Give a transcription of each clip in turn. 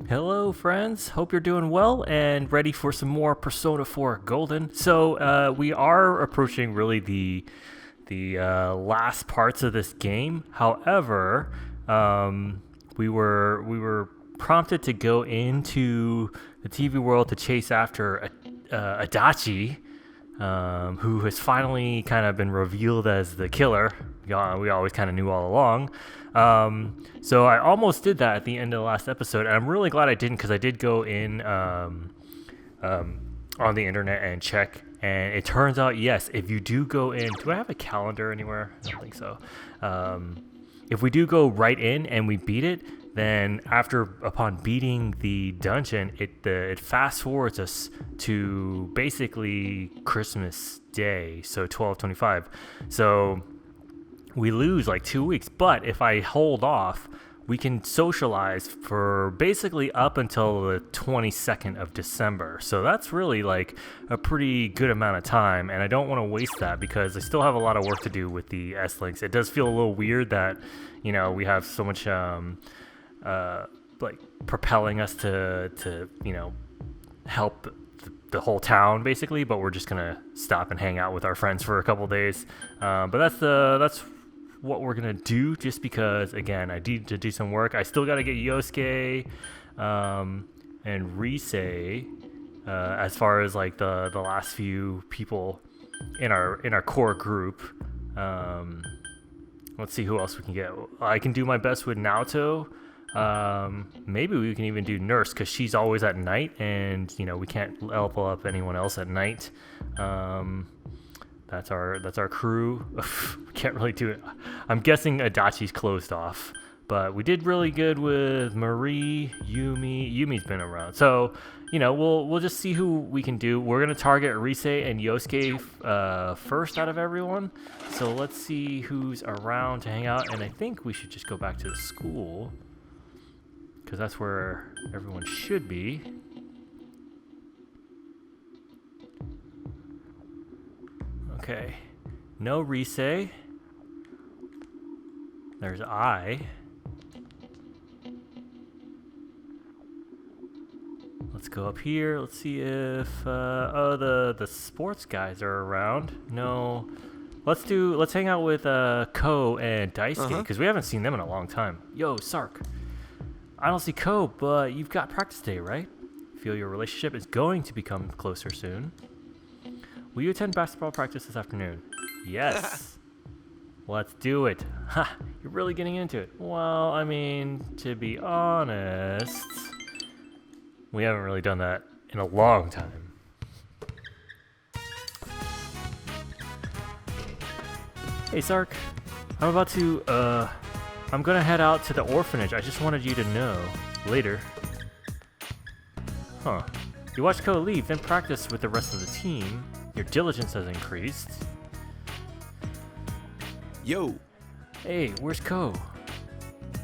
Hello, friends. Hope you're doing well and ready for some more Persona 4 Golden. So we are approaching really the last parts of this game. However, we were prompted to go into the TV world to chase after Adachi, who has finally kind of been revealed as the killer. We always kind of knew all along. So I almost did that at the end of the last episode, and I'm really glad I didn't, because I did go in on the internet and check, and it turns out, yes, if you do go in, do I have a calendar anywhere? I don't think so. If we do go right in and we beat it, then upon beating the dungeon, it fast forwards us to basically Christmas Day, so 12/25. So we lose like 2 weeks, but if I hold off, we can socialize for basically up until the 22nd of December. So that's really like a pretty good amount of time, and I don't want to waste that because I still have a lot of work to do with the S-Links. It does feel a little weird that, we have so much like propelling us to help the whole town basically, but we're just gonna stop and hang out with our friends for a couple days. But that's what we're gonna do, just because again I need to do some work. I still gotta get Yosuke and Rise as far as like the last few people in our core group. Let's see who else we can get. I can do my best with Naoto. Maybe we can even do Nurse, because she's always at night, and we can't level up anyone else at night. That's our crew. We can't really do it. I'm guessing Adachi's closed off, but we did really good with Marie, Yumi. Yumi's been around, so we'll just see who we can do. We're gonna target Rise and Yosuke first out of everyone. So let's see who's around to hang out, and I think we should just go back to the school, because that's where everyone should be. Okay, no Rise. There's I. Let's go up here. Let's see if the sports guys are around. No. Let's hang out with Ko and Daisuke, because we haven't seen them in a long time. Yo, Sark. I don't see Ko, but you've got practice day, right? Feel your relationship is going to become closer soon. Will you attend basketball practice this afternoon? Yes. Let's do it. Ha! You're really getting into it. Well, I mean, to be honest, we haven't really done that in a long time. Hey, Sark. I'm gonna head out to the orphanage. I just wanted you to know. Later. Huh. You watch Ko leave, then practice with the rest of the team. Your diligence has increased. Yo. Hey, where's Ko?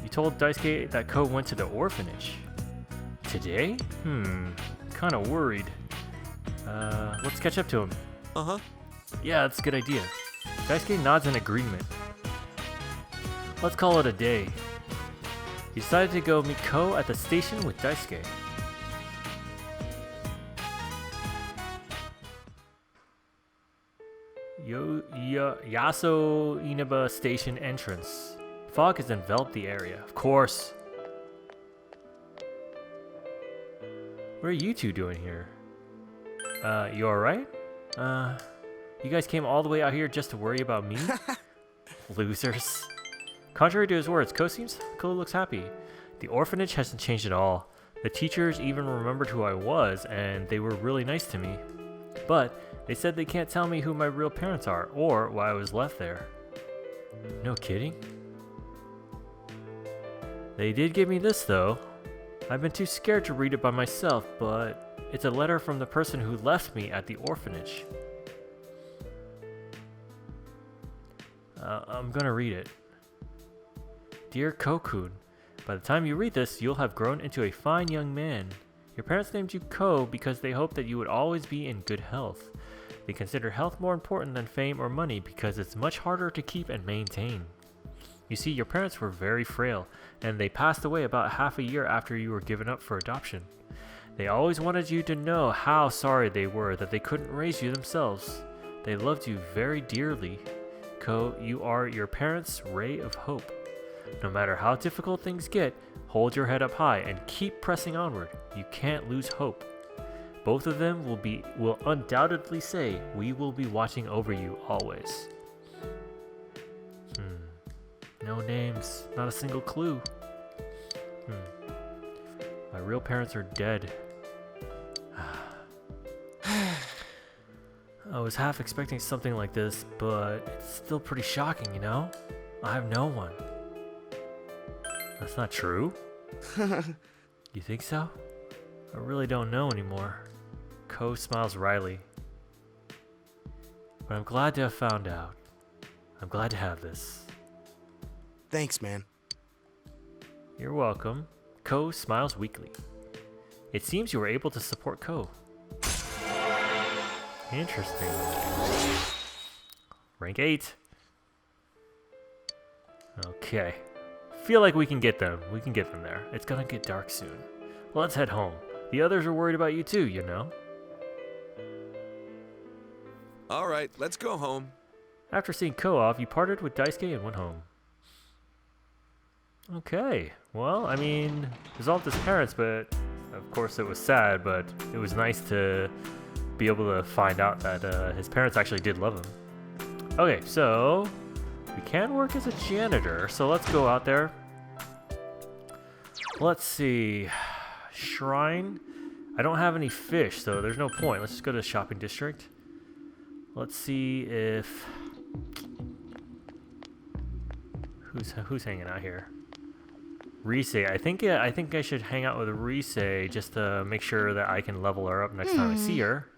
You told Daisuke that Ko went to the orphanage. Today? Kinda worried. Let's catch up to him. Uh-huh. Yeah, that's a good idea. Daisuke nods in agreement. Let's call it a day. You decided to go meet Ko at the station with Daisuke. Yaso Inaba Station entrance. Fog has enveloped the area. Of course. What are you two doing here? You alright? You guys came all the way out here just to worry about me? Losers. Contrary to his words, Ko looks happy. The orphanage hasn't changed at all. The teachers even remembered who I was, and they were really nice to me. But they said they can't tell me who my real parents are, or why I was left there. No kidding? They did give me this, though. I've been too scared to read it by myself, but it's a letter from the person who left me at the orphanage. I'm gonna read it. Dear Ko-kun, by the time you read this, you'll have grown into a fine young man. Your parents named you Ko because they hoped that you would always be in good health. They consider health more important than fame or money because it's much harder to keep and maintain. You see, your parents were very frail, and they passed away about half a year after you were given up for adoption. They always wanted you to know how sorry they were that they couldn't raise you themselves. They loved you very dearly. Ko, you are your parents' ray of hope. No matter how difficult things get, hold your head up high and keep pressing onward. You can't lose hope. Both of them will undoubtedly say, we will be watching over you always. No names, not a single clue. My real parents are dead. I was half expecting something like this, but it's still pretty shocking, you know? I have no one. That's not true? You think so? I really don't know anymore. Ko smiles wryly. But I'm glad to have found out. I'm glad to have this. Thanks, man. You're welcome. Ko smiles weakly. It seems you were able to support Ko. Interesting. Rank 8. Okay. Feel like we can get them. We can get them there. It's gonna get dark soon. Let's head home. The others are worried about you too, you know? Alright, let's go home. After seeing Ko off, you parted with Daisuke and went home. Okay. Well, I mean, resolved his parents, but of course it was sad, but it was nice to be able to find out that his parents actually did love him. Okay, so we can work as a janitor, so let's go out there. Let's see. Shrine. I don't have any fish, so there's no point. Let's just go to the shopping district. Let's see if... Who's hanging out here? Rise. I think I should hang out with Rise just to make sure that I can level her up next time I see her.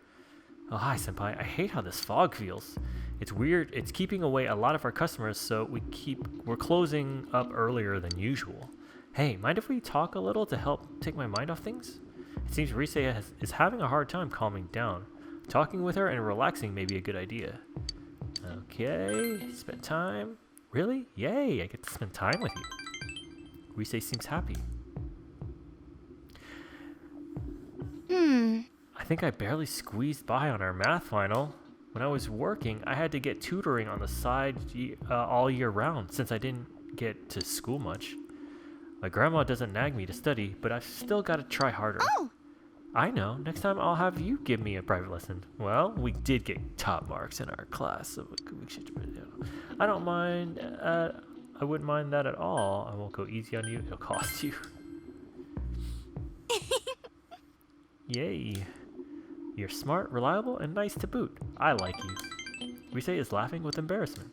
Oh, hi, senpai. I hate how this fog feels. It's weird. It's keeping away a lot of our customers, so we're closing up earlier than usual. Hey, mind if we talk a little to help take my mind off things? It seems Rise is having a hard time calming down. Talking with her and relaxing may be a good idea. Okay, spend time. Really? Yay, I get to spend time with you. Rise seems happy. I think I barely squeezed by on our math final. When I was working, I had to get tutoring on the side all year round since I didn't get to school much. My grandma doesn't nag me to study, but I've still got to try harder. Oh! I know. Next time I'll have you give me a private lesson. Well, we did get top marks in our class, so we should. I don't mind. I wouldn't mind that at all. I won't go easy on you. It'll cost you. Yay. You're smart, reliable, and nice to boot. I like you. Rise is laughing with embarrassment.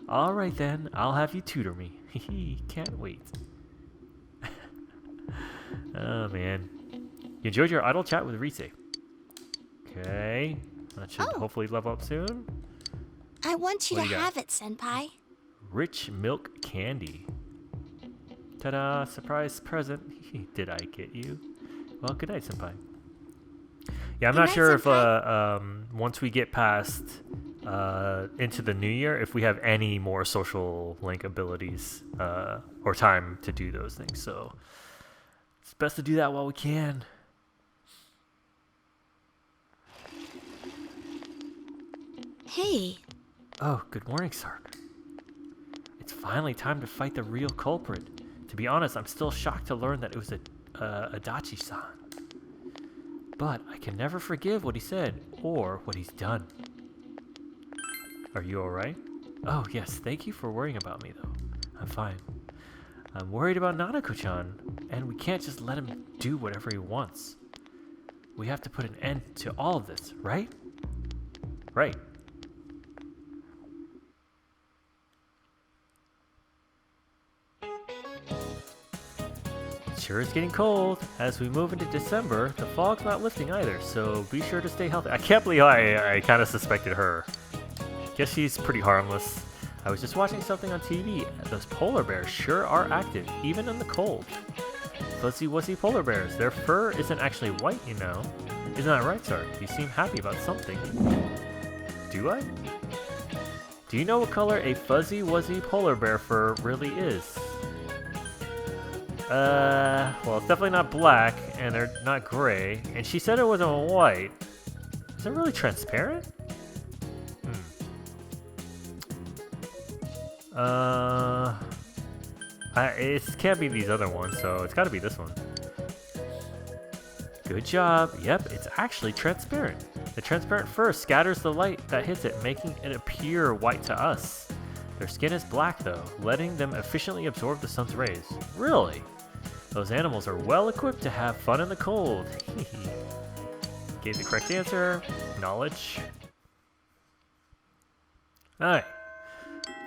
Alright then, I'll have you tutor me. Hehe, can't wait. Oh man. You enjoyed your idle chat with Rise. Okay. That should hopefully level up soon. I want you to have it, senpai. Rich milk candy. Ta-da! Surprise present. Did I get you? Well, good night, senpai. Yeah, I'm not sure if once we get past into the new year, if we have any more social link abilities or time to do those things. So it's best to do that while we can. Hey. Oh, good morning, Sark. It's finally time to fight the real culprit. To be honest, I'm still shocked to learn that it was Adachi-san. But I can never forgive what he said, or what he's done. Are you alright? Oh yes, thank you for worrying about me though. I'm fine. I'm worried about Nanako-chan, and we can't just let him do whatever he wants. We have to put an end to all of this, right? Right. Sure is getting cold. As we move into December, the fog's not lifting either, so be sure to stay healthy. I can't believe I kind of suspected her. Guess she's pretty harmless. I was just watching something on TV. Those polar bears sure are active, even in the cold. Fuzzy wussy polar bears. Their fur isn't actually white, you know. Isn't that right, Sark? You seem happy about something. Do I? Do you know what color a fuzzy wuzzy polar bear fur really is? Well, it's definitely not black, and they're not gray. And she said it wasn't white. Is it really transparent? It can't be these other ones, so it's got to be this one. Good job. Yep, it's actually transparent. The transparent fur scatters the light that hits it, making it appear white to us. Their skin is black, though, letting them efficiently absorb the sun's rays. Really? Those animals are well equipped to have fun in the cold. Gave the correct answer. Knowledge. Alright.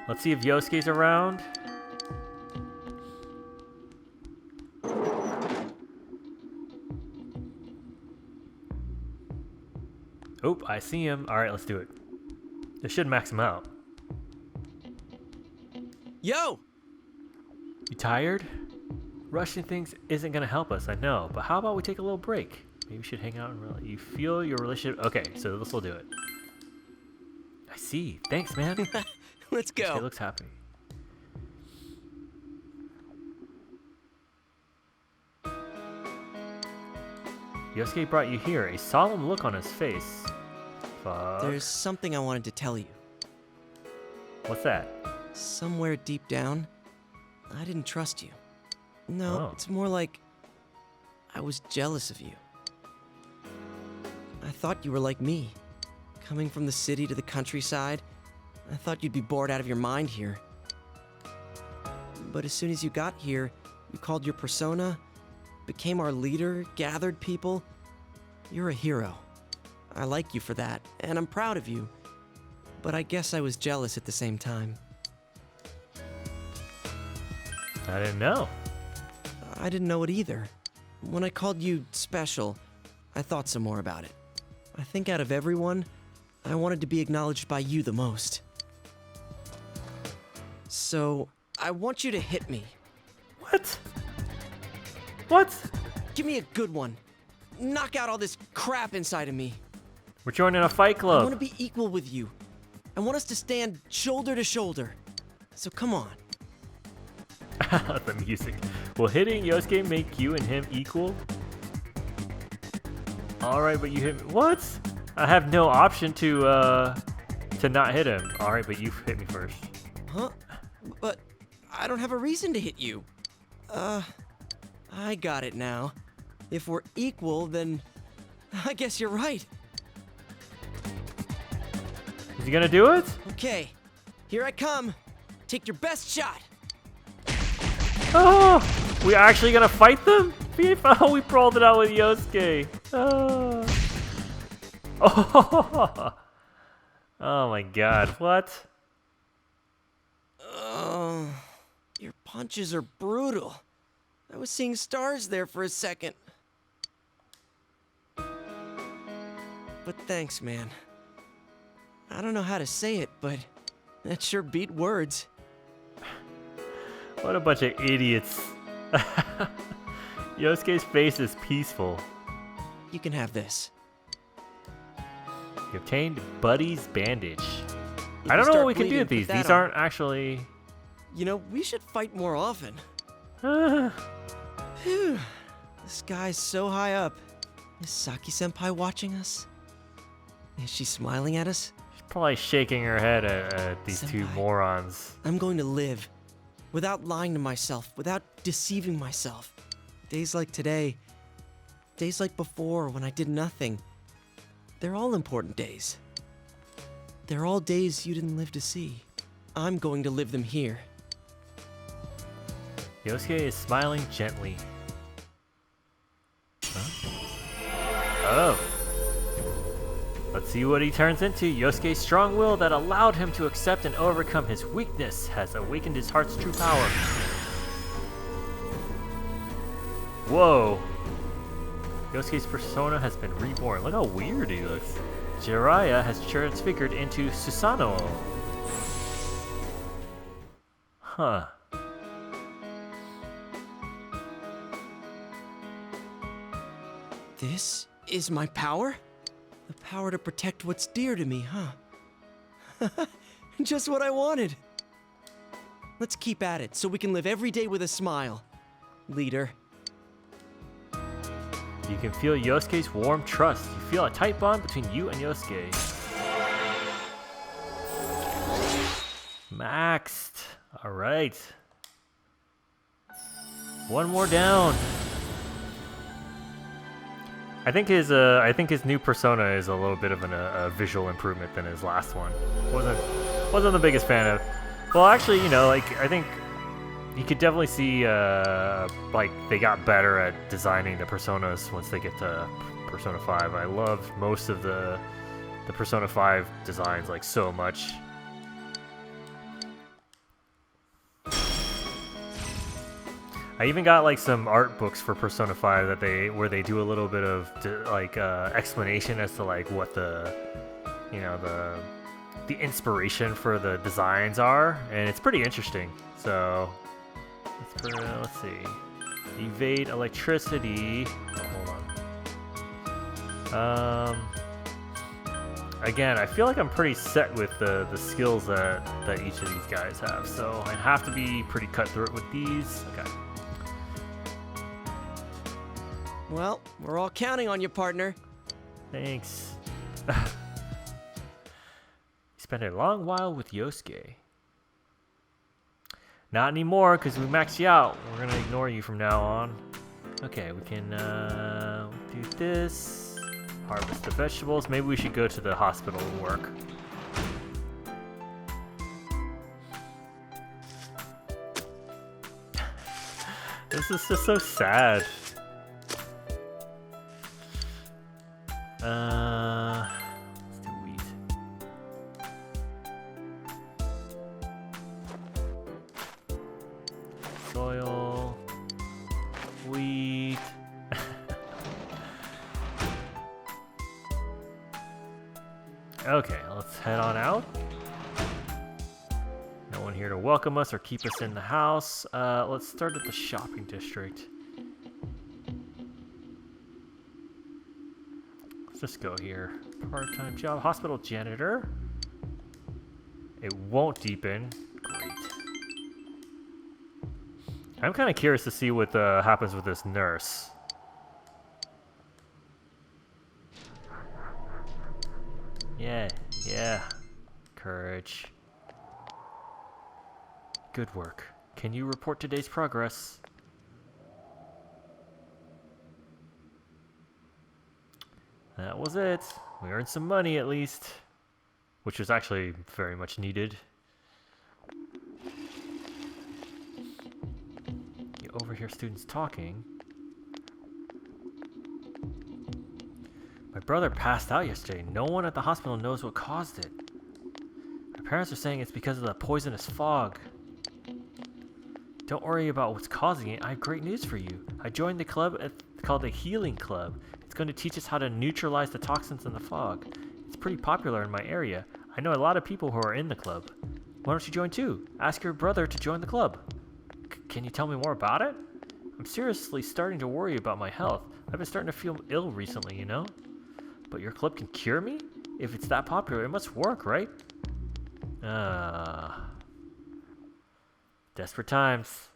Let's see if Yosuke's around. Oop, I see him. Alright, let's do it. This should max him out. Yo! You tired? Rushing things isn't gonna help us, I know, but how about we take a little break? Maybe we should hang out and you feel your relationship. Okay, so this will do it. I see. Thanks, man. Let's go. He looks happy. Yosuke brought you here, a solemn look on his face. Fuck. There's something I wanted to tell you. What's that? Somewhere deep down, I didn't trust you. No, It's more like I was jealous of you. I thought you were like me. Coming from the city to the countryside, I thought you'd be bored out of your mind here. But as soon as you got here, you called your persona, became our leader, gathered people. You're a hero. I like you for that, and I'm proud of you. But I guess I was jealous at the same time. I didn't know. I didn't know it either. When I called you special, I thought some more about it. I think out of everyone, I wanted to be acknowledged by you the most. So, I want you to hit me. What? What? Give me a good one. Knock out all this crap inside of me. We're joining a fight I club. want to be equal with you. I want us to stand shoulder to shoulder. So come on. The music. Will hitting Yosuke make you and him equal? Alright, but you hit me. What? I have no option to not hit him. Alright, but you hit me first. Huh? But I don't have a reason to hit you. I got it now. If we're equal, then I guess you're right. Is he gonna do it? Okay, here I come. Take your best shot. Oh! We actually gonna fight them? Oh, we brawled it out with Yosuke. Oh. Oh. Oh my god, what? Your punches are brutal. I was seeing stars there for a second. But thanks, man. I don't know how to say it, but that sure beat words. What a bunch of idiots. Yosuke's face is peaceful. You can have this. You obtained Buddy's bandage. If I don't you know what start we can do bleeding, with put these. that These on. aren't actually... You know, we should fight more often. She's Phew. The sky's so high up. Is Saki-senpai watching us? Is she smiling at us? probably shaking her head at these two Senpai. morons. I'm going to live. Without lying to myself, without deceiving myself. Days like today, days like before when I did nothing. They're all important days. They're all days you didn't live to see. I'm going to live them here. Yosuke is smiling gently. Huh? Oh. Let's see what he turns into. Yosuke's strong will that allowed him to accept and overcome his weakness has awakened his heart's true power. Whoa. Yosuke's persona has been reborn. Look how weird he looks. Jiraiya has transfigured into Susanoo. Huh. This is my power? The power to protect what's dear to me, huh? Just what I wanted. Let's keep at it so we can live every day with a smile. Leader. You can feel Yosuke's warm trust. You feel a tight bond between you and Yosuke. Maxed. All right. One more down. I think his new persona is a little bit of a visual improvement than his last one. Wasn't the biggest fan of. Well, actually, you know, like I think you could definitely see like they got better at designing the personas once they get to Persona 5. I loved most of the Persona 5 designs like so much. I even got like some art books for Persona 5 where they do a little bit of explanation as to like what the inspiration for the designs are, and it's pretty interesting. So let's see, evade electricity. Oh, hold on. Again, I feel like I'm pretty set with the skills that each of these guys have, so I have to be pretty cutthroat with these. Okay. Well, we're all counting on you, partner. Thanks. You spent a long while with Yosuke. Not anymore, because we maxed you out. We're going to ignore you from now on. Okay, we can do this. Harvest the vegetables. Maybe we should go to the hospital and work. This is just so sad. Let's do wheat. Soil. Wheat. Okay, let's head on out. No one here to welcome us or keep us in the house. Let's start at the shopping district. Let's go here. Part-time job, hospital janitor. It won't deepen. Great. I'm kind of curious to see what happens with this nurse. Yeah. Courage. Good work. Can you report today's progress? That was it. We earned some money at least, which was actually very much needed. You overhear students talking. My brother passed out yesterday. No one at the hospital knows what caused it. My parents are saying it's because of the poisonous fog. Don't worry about what's causing it. I have great news for you. I joined the club called the Healing Club. It's going to teach us how to neutralize the toxins in the fog. It's pretty popular in my area. I know a lot of people who are in the club. Why don't you join too? Ask your brother to join the club. Can you tell me more about it? I'm seriously starting to worry about my health. I've been starting to feel ill recently, you know? But your club can cure me? If it's that popular, it must work, right? Desperate times.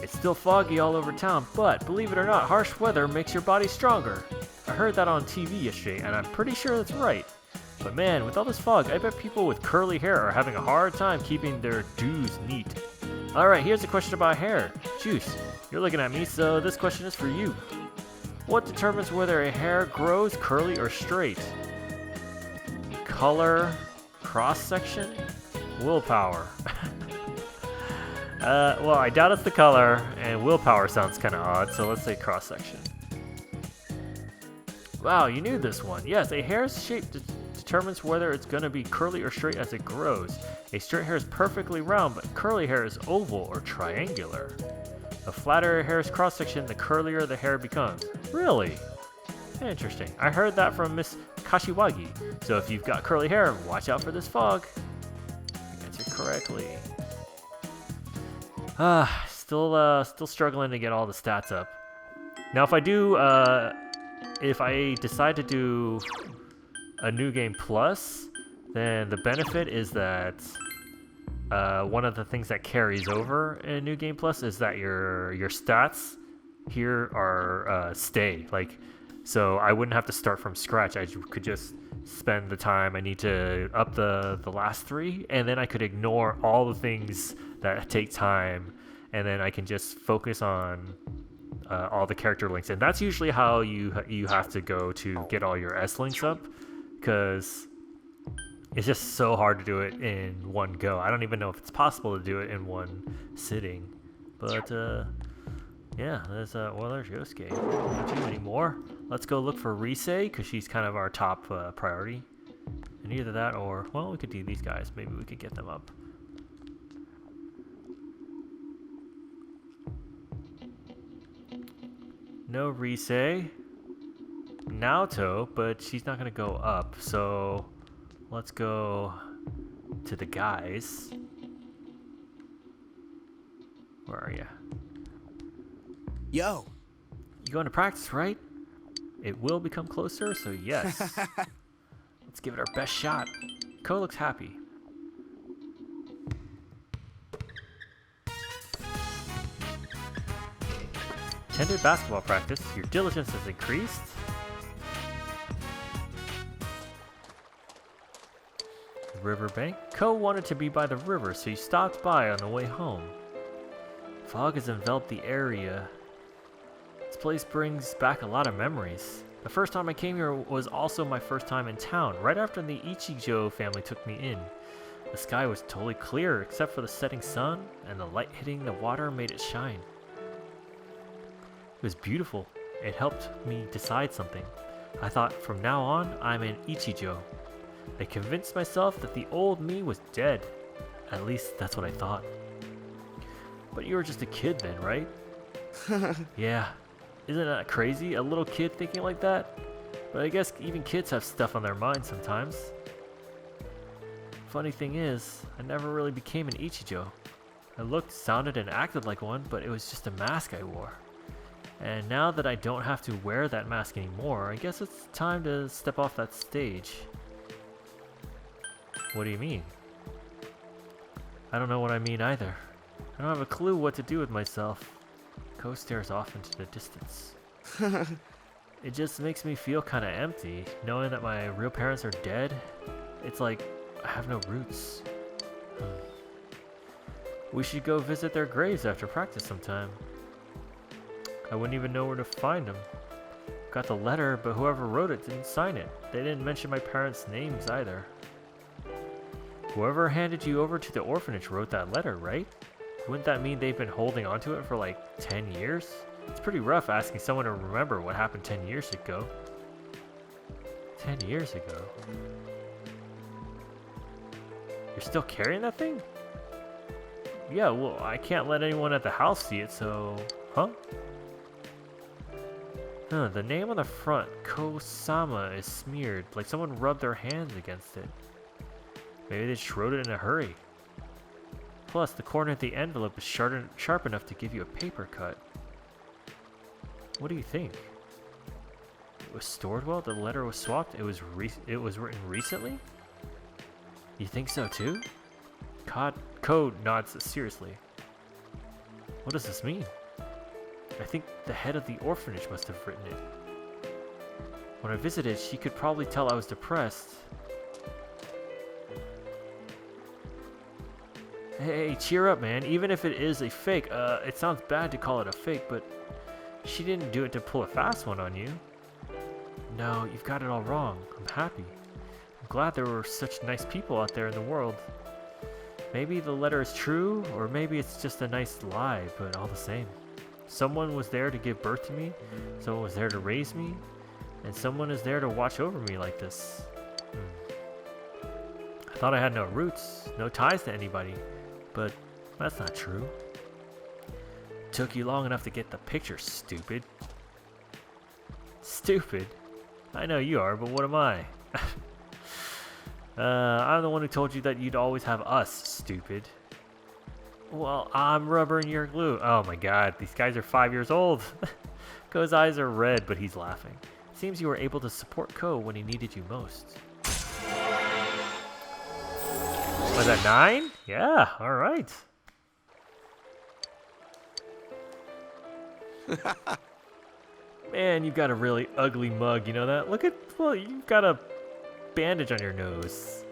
It's still foggy all over town, but believe it or not, harsh weather makes your body stronger. I heard that on TV yesterday, and I'm pretty sure that's right. But man, with all this fog, I bet people with curly hair are having a hard time keeping their do's neat. Alright, here's a question about hair. Juice, you're looking at me, so this question is for you. What determines whether a hair grows curly or straight? Color, cross-section, willpower. Well, I doubt it's the color, and willpower sounds kind of odd, so let's say cross-section. Wow, you knew this one. Yes, a hair's shape determines whether it's going to be curly or straight as it grows. A straight hair is perfectly round, but curly hair is oval or triangular. The flatter a hair's cross-section, the curlier the hair becomes. Really? Interesting. I heard that from Miss Kashiwagi. So if you've got curly hair, watch out for this fog. You answered correctly. Still struggling to get all the stats up. Now, if I decide to do a New Game Plus, then the benefit is that one of the things that carries over in New Game Plus is that your stats here are stay. Like, so I wouldn't have to start from scratch. I could just spend the time I need to up the last 3, and then I could ignore all the things that take time, and then I can just focus on all the character links. And that's usually how you have to go to get all your S links up, because it's just so hard to do it in one go. I don't even know if it's possible to do it in one sitting. But yeah, there's Yosuke. Not too many more. Let's go look for Rise, because she's kind of our top priority. And either that or, well, we could do these guys. Maybe we could get them up. No Rise. Naoto, but she's not going to go up. So let's go to the guys. Where are you? Yo! You going to practice, right? It will become closer, so yes. Let's give it our best shot. Ko looks happy. Attended basketball practice. Your diligence has increased. Riverbank. Ko wanted to be by the river, so he stopped by on the way home. Fog has enveloped the area. This place brings back a lot of memories. The first time I came here was also my first time in town, right after the Ichijo family took me in. The sky was totally clear except for the setting sun, and the light hitting the water made it shine. It was beautiful. It helped me decide something. I thought, from now on, I'm an Ichijo. I convinced myself that the old me was dead. At least that's what I thought. But you were just a kid then, right? Yeah. Isn't that crazy? A little kid thinking like that? But I guess even kids have stuff on their minds sometimes. Funny thing is, I never really became an Ichijo. I looked, sounded, and acted like one, but it was just a mask I wore. And now that I don't have to wear that mask anymore, I guess it's time to step off that stage. What do you mean? I don't know what I mean either. I don't have a clue what to do with myself. Ko stares off into the distance. It just makes me feel kind of empty, knowing that my real parents are dead. It's like I have no roots. We should go visit their graves after practice sometime. I wouldn't even know where to find them. Got the letter, but whoever wrote it didn't sign it. They didn't mention my parents' names either. Whoever handed you over to the orphanage wrote that letter, right? Wouldn't that mean they've been holding onto it for like 10 years? It's pretty rough asking someone to remember what happened 10 years ago. 10 years ago? You're still carrying that thing? Yeah, well, I can't let anyone at the house see it, so... Huh? Huh, the name on the front, Ko-sama, is smeared, like someone rubbed their hands against it. Maybe they just wrote it in a hurry. Plus, the corner of the envelope is sharp enough to give you a paper cut. What do you think? It was stored well? The letter was swapped? It was written recently? You think so too? Ko nods seriously. What does this mean? I think the head of the orphanage must have written it. When I visited, she could probably tell I was depressed. Hey, cheer up, man. Even if it is a fake, it sounds bad to call it a fake, but she didn't do it to pull a fast one on you. No, you've got it all wrong. I'm happy. I'm glad there were such nice people out there in the world. Maybe the letter is true, or maybe it's just a nice lie, but all the same. Someone was there to give birth to me, someone was there to raise me, and someone is there to watch over me like this. I thought I had no roots, no ties to anybody. But that's not true. Took you long enough to get the picture, stupid. Stupid? I know you are, but what am I? I'm the one who told you that you'd always have us, stupid. Well, I'm rubber and you're glue. Oh my god, these guys are 5 years old. Ko's eyes are red, but he's laughing. Seems you were able to support Ko when he needed you most. Was that 9? Yeah, alright. Man, you've got a really ugly mug, you know that? Look at, well, you've got a bandage on your nose.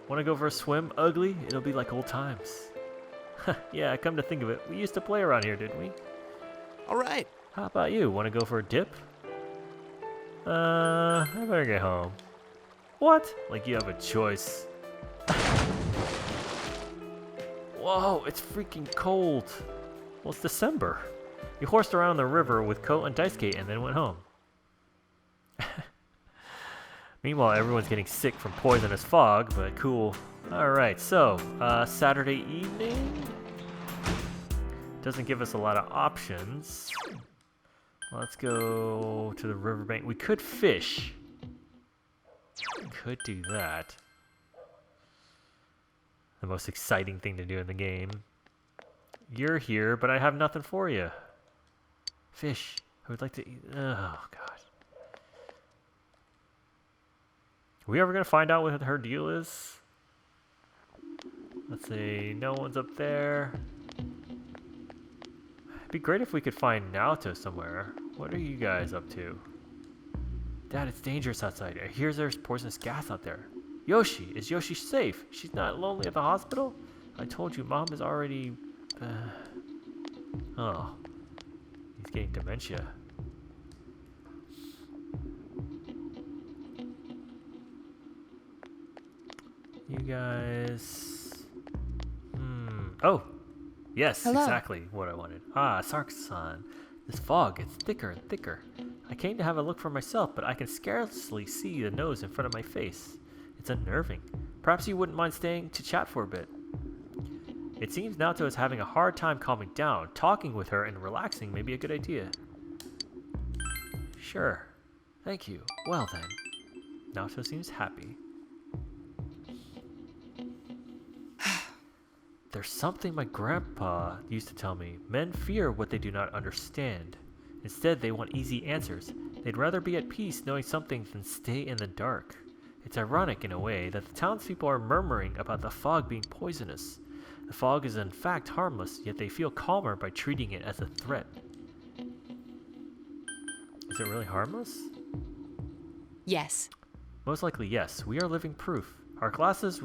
Wanna go for a swim, ugly? It'll be like old times. Yeah, come to think of it, we used to play around here, didn't we? All right. How about you? Wanna go for a dip? I better get home. What? Like you have a choice. Whoa, it's freaking cold. Well, it's December. You horsed around the river with Ko and Daisuke and then went home. Meanwhile, everyone's getting sick from poisonous fog, but cool. Alright, so, Saturday evening? Doesn't give us a lot of options. Let's go to the riverbank. We could fish. Could do that. The most exciting thing to do in the game. You're here, but I have nothing for you. Fish. I would like to eat. Oh, God. Are we ever going to find out what her deal is? Let's see. No one's up there. It'd be great if we could find Naoto somewhere. What are you guys up to? Dad, it's dangerous outside. I hear there's poisonous gas out there. Yoshi, is Yoshi safe? She's not lonely at the hospital? I told you, Mom is already... Oh. He's getting dementia. You guys... Oh! Yes, Hello. exactly what I wanted. Ah, Sark-san. This fog gets thicker and thicker. I came to have a look for myself, but I can scarcely see the nose in front of my face. It's unnerving. Perhaps you wouldn't mind staying to chat for a bit. It seems Naoto is having a hard time calming down. Talking with her and relaxing may be a good idea. Sure. Thank you. Well then. Naoto seems happy. There's something my grandpa used to tell me. Men fear what they do not understand. Instead, they want easy answers. They'd rather be at peace knowing something than stay in the dark. It's ironic in a way that the townspeople are murmuring about the fog being poisonous. The fog is in fact harmless, yet they feel calmer by treating it as a threat. Is it really harmless? Yes. Most likely yes. We are living proof. Our glasses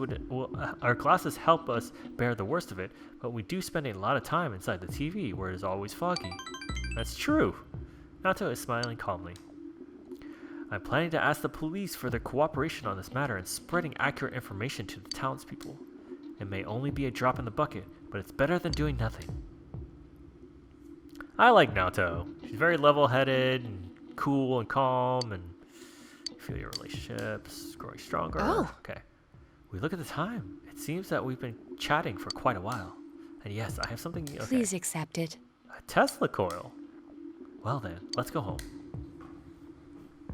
help us bear the worst of it, but we do spend a lot of time inside the TV where it is always foggy. That's true. Natto is smiling calmly. I'm planning to ask the police for their cooperation on this matter and spreading accurate information to the townspeople. It may only be a drop in the bucket, but it's better than doing nothing. I like Naoto. She's very level-headed and cool and calm, and you feel your relationships growing stronger. Oh. Okay. We look at the time. It seems that we've been chatting for quite a while. And yes, I have something... Okay. Please accept it. A Tesla coil. Well then, let's go home.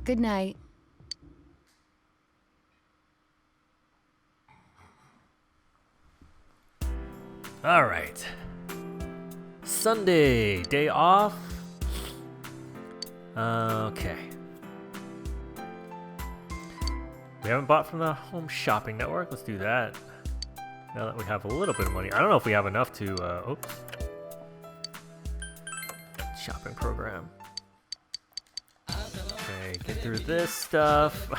Good night. All right. Sunday, day off. Okay. We haven't bought from the Home Shopping Network. Let's do that. Now that we have a little bit of money. I don't know if we have enough to, oops. Shopping program. Okay, get through this stuff.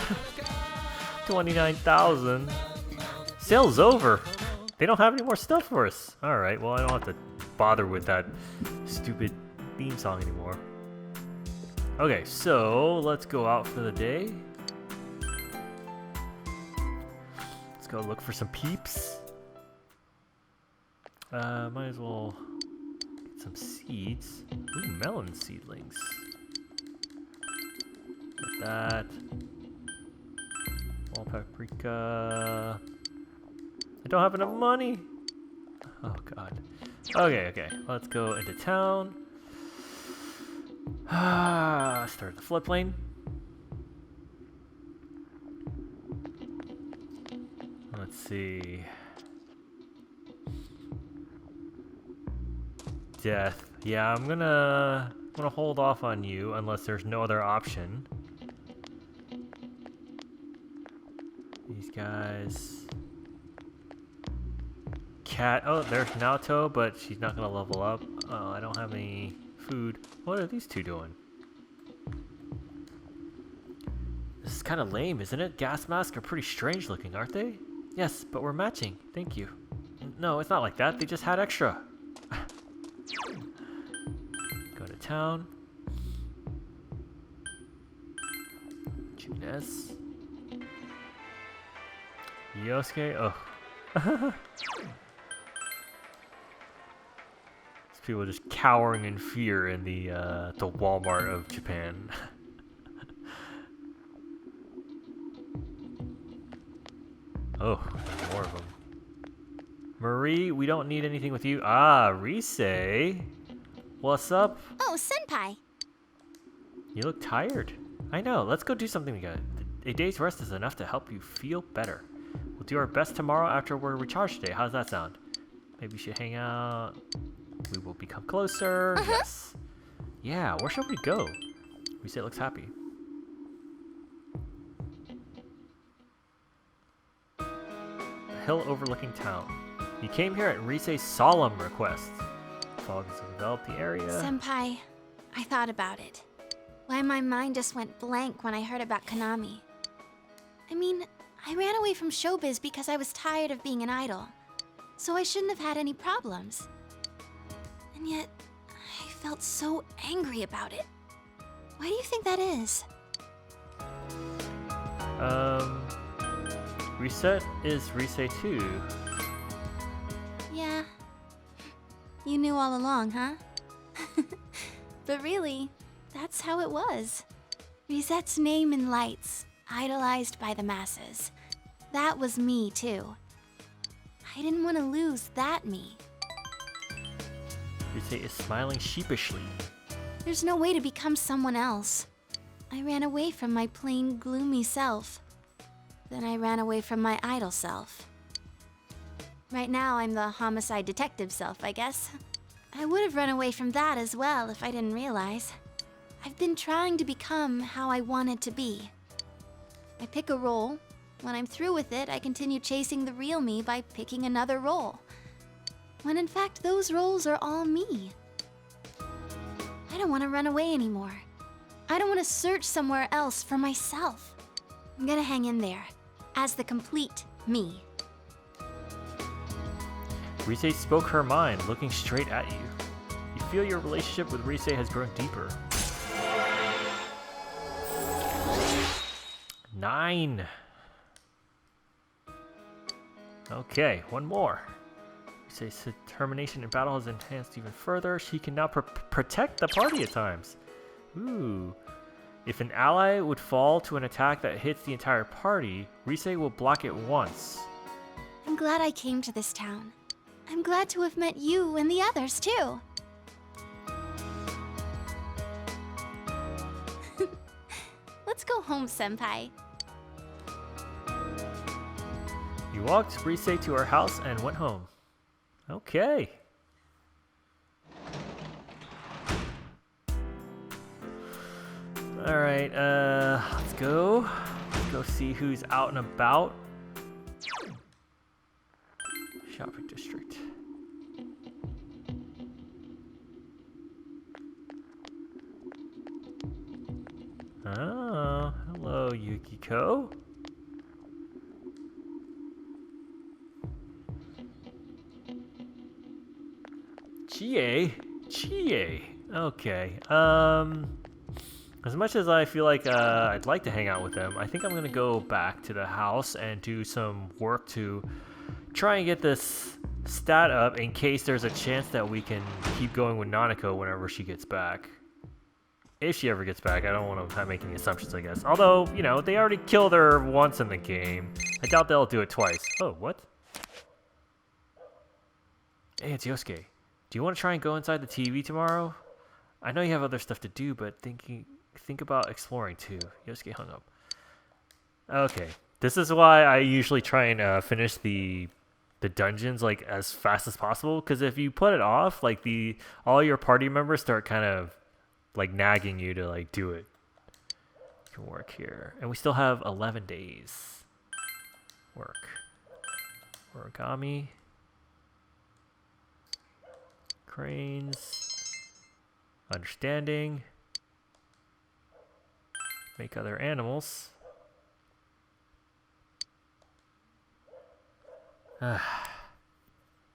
29,000. Sale's over. They don't have any more stuff for us. Alright, well I don't have to bother with that stupid theme song anymore. Okay, so let's go out for the day. Let's go look for some peeps. Might as well get some seeds. Ooh, melon seedlings. Get that. All paprika. I don't have enough money. Oh god. Okay. Let's go into town. Start the floodplain. Let's see. Death. Yeah, I'm gonna hold off on you unless there's no other option. These guys. Cat. Oh, there's Naoto, but she's not gonna level up. Oh, I don't have any food. What are these two doing? This is kind of lame, isn't it? Gas masks are pretty strange looking, aren't they? Yes, but we're matching. Thank you. No, it's not like that. They just had extra. Go to town. Junes. Yosuke. Oh. People just cowering in fear in the Walmart of Japan. Oh, there's more of them. Marie, we don't need anything with you. Ah, Rise. What's up? Oh, Senpai. You look tired. I know. Let's go do something together. A day's rest is enough to help you feel better. We'll do our best tomorrow after we're recharged today. How's that sound? Maybe we should hang out. We will become closer. Yes. Yeah, where shall we go? Rise looks happy. A hill overlooking town. You came here at Rise's solemn request. Fog has enveloped the area. Senpai, I thought about it. Why my mind just went blank when I heard about Konami. I mean, I ran away from showbiz because I was tired of being an idol. So I shouldn't have had any problems. And yet, I felt so angry about it. Why do you think that is? Reset is Rise too. Yeah. You knew all along, huh? But really, that's how it was. Risette's name in lights, idolized by the masses. That was me, too. I didn't want to lose that me. Rise is smiling sheepishly. There's no way to become someone else. I ran away from my plain, gloomy self. Then I ran away from my idol self. Right now, I'm the homicide detective self, I guess. I would have run away from that as well if I didn't realize. I've been trying to become how I wanted to be. I pick a role. When I'm through with it, I continue chasing the real me by picking another role. When in fact, those roles are all me. I don't want to run away anymore. I don't want to search somewhere else for myself. I'm gonna hang in there, as the complete me. Rise spoke her mind, looking straight at you. You feel your relationship with Rise has grown deeper. 9. Okay, one more. Rise's determination in battle has enhanced even further. She can now protect the party at times. Ooh. If an ally would fall to an attack that hits the entire party, Rise will block it once. I'm glad I came to this town. I'm glad to have met you and the others, too. Let's go home, Senpai. You walked Rise to her house and went home. Okay. Alright, let's go. Let's go see who's out and about. Shopping district. Oh, hello, Yukiko. Chie. Okay. As much as I feel like I'd like to hang out with them, I think I'm gonna go back to the house and do some work to try and get this stat up in case there's a chance that we can keep going with Nanako whenever she gets back. If she ever gets back, I don't want to make any assumptions, I guess. Although, you know, they already killed her once in the game. I doubt they'll do it twice. Oh, what? Hey, it's Yosuke. Do you want to try and go inside the TV tomorrow? I know you have other stuff to do, but think about exploring too. Yosuke hung up. Okay, this is why I usually try and finish the dungeons like as fast as possible. Because if you put it off, like all your party members start kind of like nagging you to like do it. You can work here, and we still have 11 days. Work. Origami. Cranes. Understanding. Make other animals.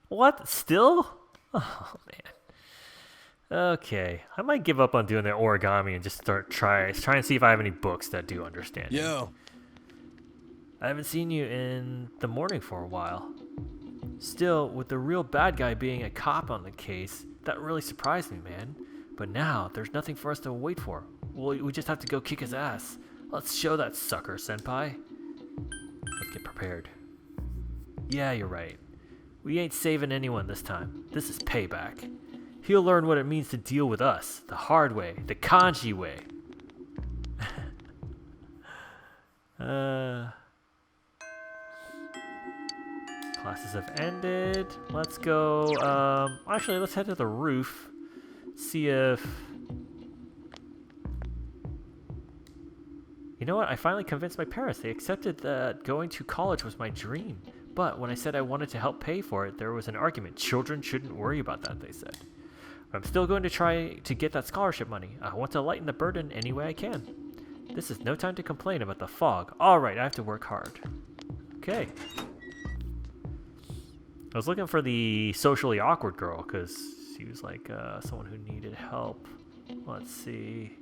What? Still? Oh, man. Okay. I might give up on doing the origami and just try and see if I have any books that do understand. Yo. I haven't seen you in the morning for a while. Still, with the real bad guy being a cop on the case, that really surprised me, man. But now, there's nothing for us to wait for. We just have to go kick his ass. Let's show that sucker, senpai. Let's get prepared. Yeah, you're right. We ain't saving anyone this time. This is payback. He'll learn what it means to deal with us, the hard way, the kanji way. Classes have ended. Let's go, actually, let's head to the roof. See if... You know what? I finally convinced my parents. They accepted that going to college was my dream. But when I said I wanted to help pay for it, there was an argument. Children shouldn't worry about that, they said. I'm still going to try to get that scholarship money. I want to lighten the burden any way I can. This is no time to complain about the fog. Alright, I have to work hard. Okay. I was looking for the socially awkward girl, because she was like someone who needed help. Let's see.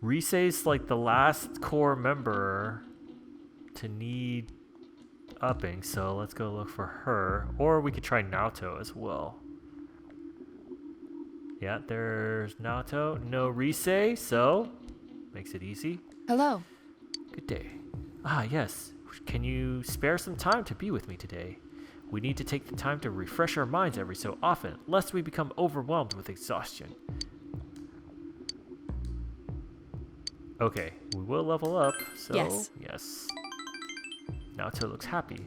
Risei's like the last core member to need upping, so let's go look for her. Or we could try Naoto as well. Yeah, there's Naoto. No Risei, so makes it easy. Hello. Good day. Ah, yes. Can you spare some time to be with me today? We need to take the time to refresh our minds every so often, lest we become overwhelmed with exhaustion. Okay, we will level up, so yes. Naoto looks happy.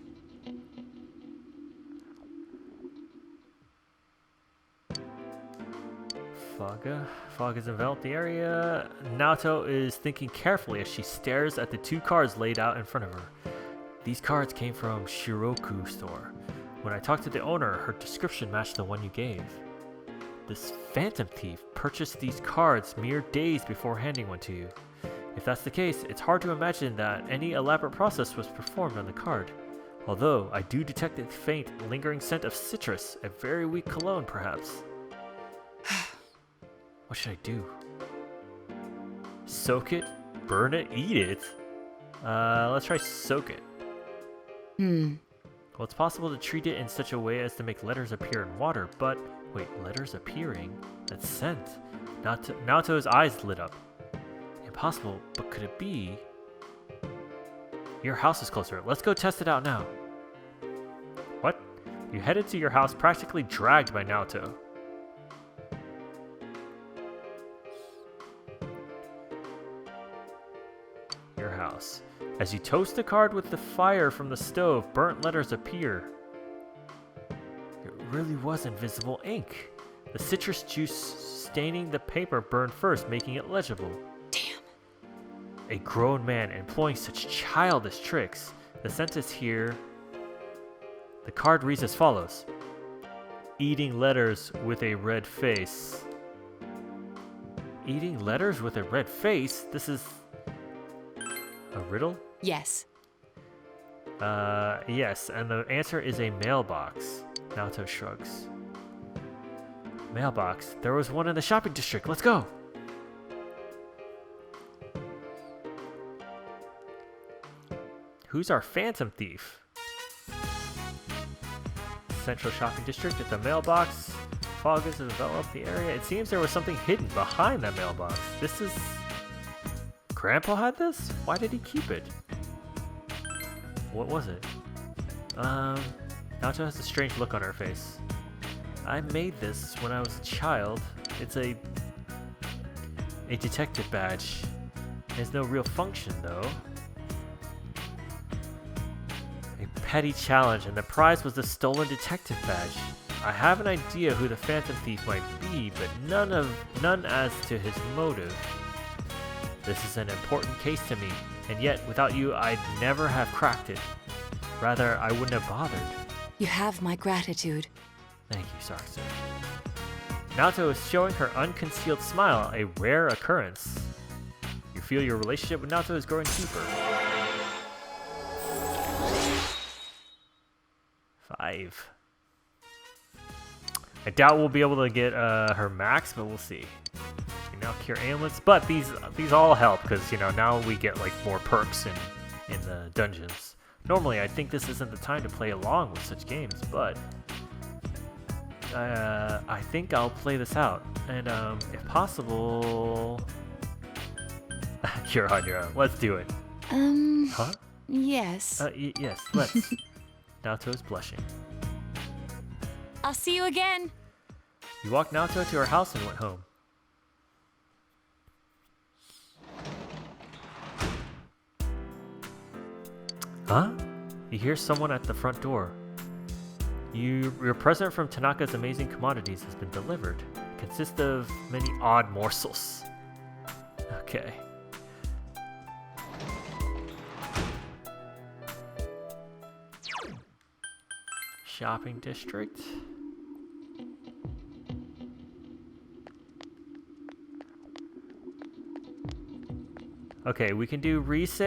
Fog has enveloped the area. Naoto is thinking carefully as she stares at the two cards laid out in front of her. These cards came from Shiroku store. When I talked to the owner, her description matched the one you gave. This phantom thief purchased these cards mere days before handing one to you. If that's the case, it's hard to imagine that any elaborate process was performed on the card. Although, I do detect a faint, lingering scent of citrus, a very weak cologne perhaps. What should I do? Soak it? Burn it? Eat it? Let's try soak it. Well, it's possible to treat it in such a way as to make letters appear in water, but... Wait, letters appearing? That's scent. Naoto's eyes lit up. Impossible, but could it be? Your house is closer. Let's go test it out now. What? You headed to your house practically dragged by Naoto. Your house. As you toast the card with the fire from the stove, burnt letters appear. It really was invisible ink. The citrus juice staining the paper burned first, making it legible. Damn. A grown man employing such childish tricks. The sentence here. The card reads as follows. Eating letters with a red face. Eating letters with a red face? This is a riddle? Yes. Yes, and the answer is a mailbox. Naoto shrugs. Mailbox. There was one in the shopping district. Let's go! Who's our phantom thief? Central shopping district at the mailbox. Fog has enveloped the area. It seems there was something hidden behind that mailbox. This is... Grandpa had this? Why did he keep it? What was it? Naoto has a strange look on her face. I made this when I was a child. It's a detective badge. It has no real function, though. A petty challenge, and the prize was the stolen detective badge. I have an idea who the phantom thief might be, but none as to his motive. This is an important case to me, and yet, without you, I'd never have cracked it. Rather, I wouldn't have bothered. You have my gratitude. Thank you, Sarksu. Naoto is showing her unconcealed smile, a rare occurrence. You feel your relationship with Naoto is growing deeper. 5. I doubt we'll be able to get her max, but we'll see. You now cure ailments, but these all help because now we get like more perks in the dungeons. Normally, I think this isn't the time to play along with such games, but I think I'll play this out, and if possible, you're on your own. Let's do it. Huh? Yes. Yes, let's. Naoto's blushing. I'll see you again. You walked Naoto to her house and went home. Huh? You hear someone at the front door. Your present from Tanaka's Amazing Commodities has been delivered. It consists of many odd morsels. Okay. Shopping district. Okay, we can do Rise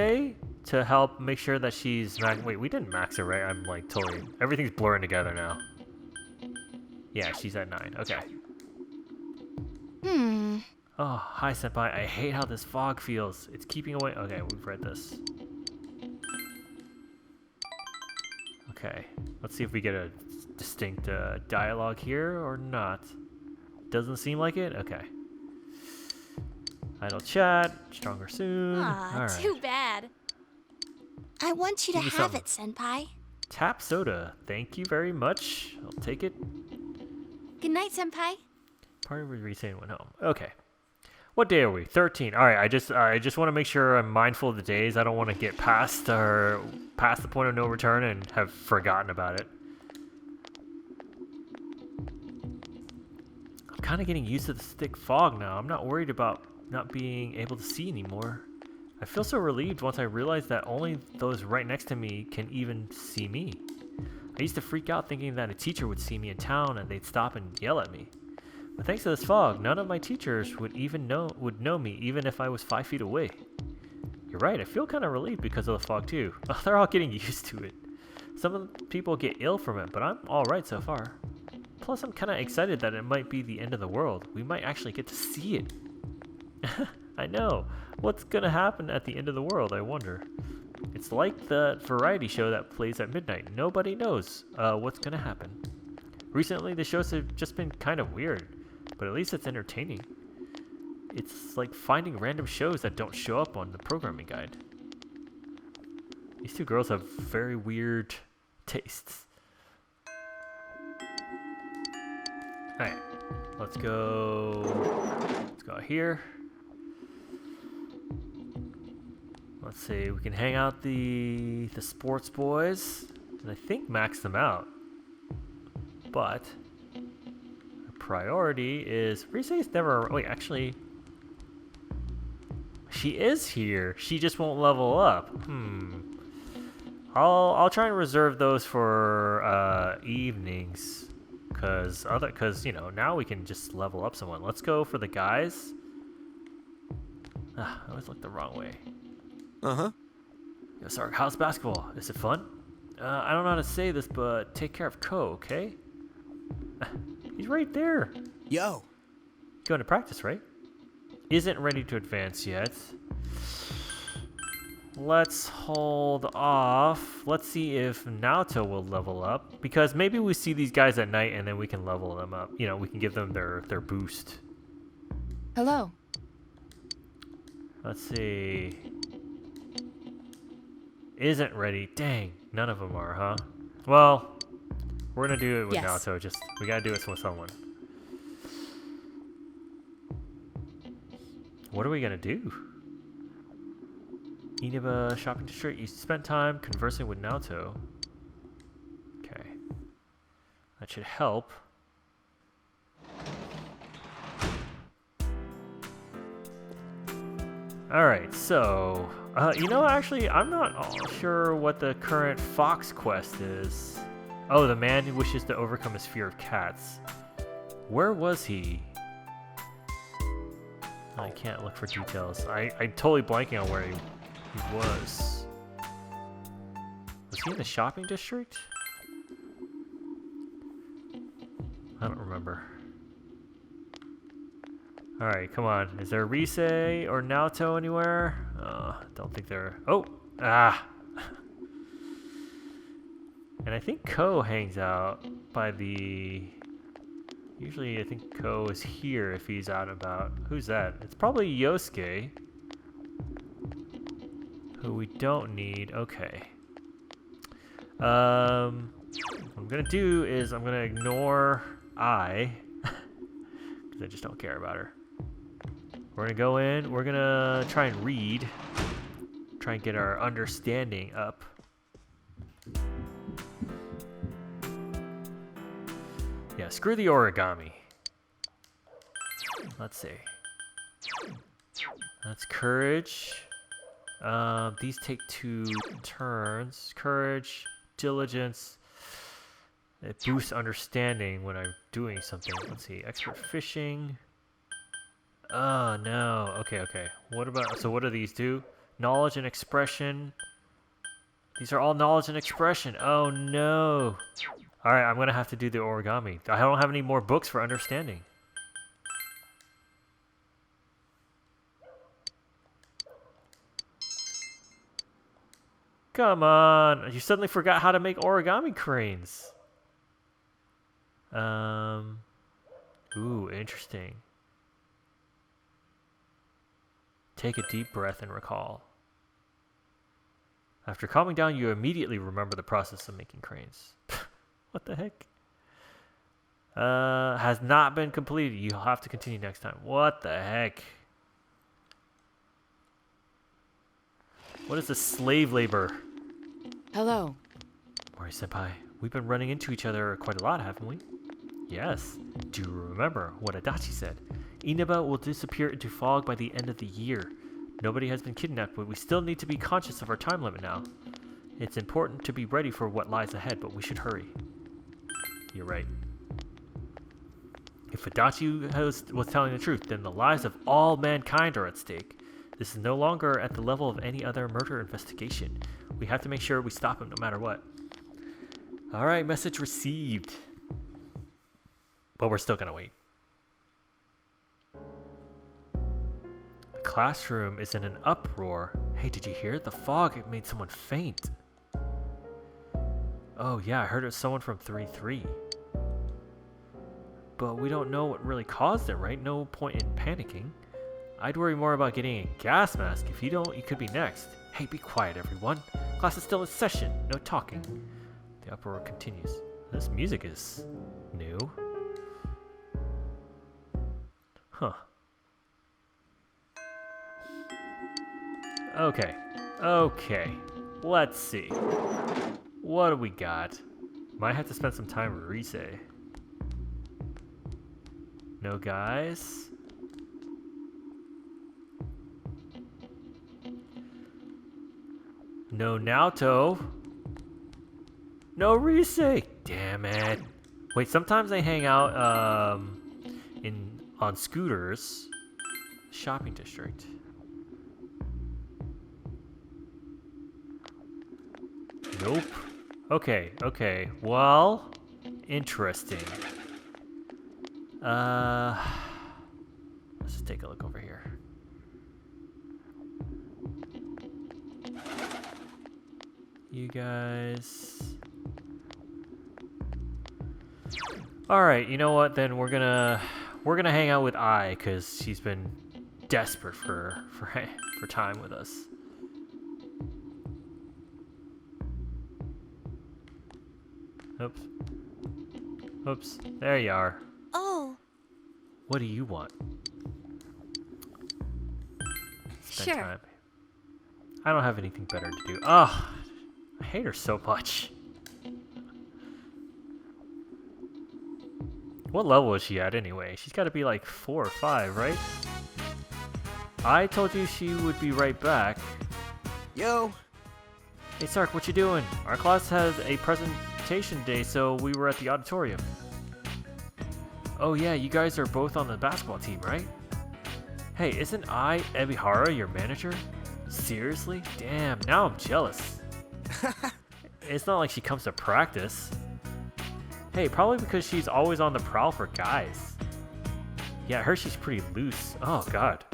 to help make sure that she's wait, we didn't max her, right? I'm like totally everything's blurring together now. Yeah, she's at 9. Okay. Oh, hi senpai. I hate how this fog feels. It's keeping away. Okay, we've read this. Okay, let's see if we get a distinct dialogue here or not. Doesn't seem like it. Okay. Idle chat, stronger soon. Aw, All right. too bad. I want you to Give me have something. it, Senpai. Tap soda. Thank you very much. I'll take it. Good night, Senpai. Party with Rise and went home. Okay. What day are we? 13. All right. I just want to make sure I'm mindful of the days. I don't want to get past the point of no return and have forgotten about it. I'm kind of getting used to the thick fog now. I'm not worried about not being able to see anymore. I feel so relieved once I realized that only those right next to me can even see me. I used to freak out thinking that a teacher would see me in town and they'd stop and yell at me. But thanks to this fog, none of my teachers would know me even if I was 5 feet away. You're right, I feel kind of relieved because of the fog too. They're all getting used to it. Some of the people get ill from it, but I'm alright so far. Plus, I'm kind of excited that it might be the end of the world. We might actually get to see it. I know. What's gonna happen at the end of the world, I wonder. It's like the variety show that plays at midnight. Nobody knows what's gonna happen. Recently, the shows have just been kind of weird, but at least it's entertaining. It's like finding random shows that don't show up on the programming guide. These two girls have very weird tastes. Alright, let's go out here. Let's see, we can hang out the sports boys, and I think max them out. But our priority is Rise's never. Wait, actually, she is here. She just won't level up. I'll try and reserve those for evenings, cause now we can just level up someone. Let's go for the guys. I always look the wrong way. Uh-huh. Yo, sorry, how's basketball? Is it fun? I don't know how to say this, but take care of Ko, okay? He's right there. Yo. Going to practice, right? Isn't ready to advance yet. Let's hold off. Let's see if Naoto will level up. Because maybe we see these guys at night and then we can level them up. You know, we can give them their boost. Hello. Let's see. Isn't ready. Dang, none of them are, huh? Well, we're gonna do it with Yes. Naoto. Just we gotta do it with someone. What are we gonna do? Inaba shopping district. You spent time conversing with Naoto. Okay, that should help. Alright, so, actually, I'm not sure what the current Fox quest is. Oh, the man who wishes to overcome his fear of cats. Where was he? I can't look for details. I'm totally blanking on where he was. Was he in the shopping district? I don't remember. Alright, come on. Is there Rise or Naoto anywhere? Don't think there... Oh! Ah! And I think Ko hangs out by the... Usually I think Ko is here if he's out and about. Who's that? It's probably Yosuke. Who we don't need. Okay. What I'm gonna do is I'm gonna ignore I. Because I just don't care about her. We're gonna go in, we're gonna try and read. Try and get our understanding up. Yeah, screw the origami. Let's see. That's courage. These take 2 turns. Courage, diligence. It boosts understanding when I'm doing something. Let's see. Expert fishing. Oh, no. Okay. What about... So what do these do? Knowledge and expression. These are all knowledge and expression. Oh, no. Alright, I'm going to have to do the origami. I don't have any more books for understanding. Come on. You suddenly forgot how to make origami cranes. Ooh, interesting. Take a deep breath and recall. After calming down, you immediately remember the process of making cranes. What the heck? Has not been completed. You'll have to continue next time. What the heck? What is this slave labor? Hello. Mori-senpai, we've been running into each other quite a lot, haven't we? Yes. Do you remember what Adachi said? Inaba will disappear into fog by the end of the year. Nobody has been kidnapped, but we still need to be conscious of our time limit now. It's important to be ready for what lies ahead, but we should hurry. You're right. If Adachi was telling the truth, then the lives of all mankind are at stake. This is no longer at the level of any other murder investigation. We have to make sure we stop him no matter what. Alright, message received. But we're still gonna wait. The classroom is in an uproar. Hey, did you hear it? The fog, it made someone faint. Oh yeah, I heard it was someone from 3-3. But we don't know what really caused it, right? No point in panicking. I'd worry more about getting a gas mask. If you don't, you could be next. Hey, be quiet, everyone. Class is still in session. No talking. The uproar continues. This music is new. Huh. Okay. Let's see. What do we got? Might have to spend some time with Rise. No guys? No Naoto. No Rise. Damn it. Wait, sometimes they hang out on scooters. Shopping district. Nope. Okay. Well, interesting. Let's just take a look over here. You guys. All right, you know what? Then we're gonna hang out with Ai because she's been desperate for time with us. Oops. There you are. Oh. What do you want? Spend Sure. time. I don't have anything better to do. Oh, I hate her so much. What level is she at anyway? She's got to be like 4 or 5, right? I told you she would be right back. Yo! Hey Sark, what you doing? Our class has a presentation day, so we were at the auditorium. Oh yeah, you guys are both on the basketball team, right? Hey, isn't I, Ebihara, your manager? Seriously? Damn, now I'm jealous. It's not like she comes to practice. Hey, probably because she's always on the prowl for guys. Yeah, I heard she's pretty loose. Oh god.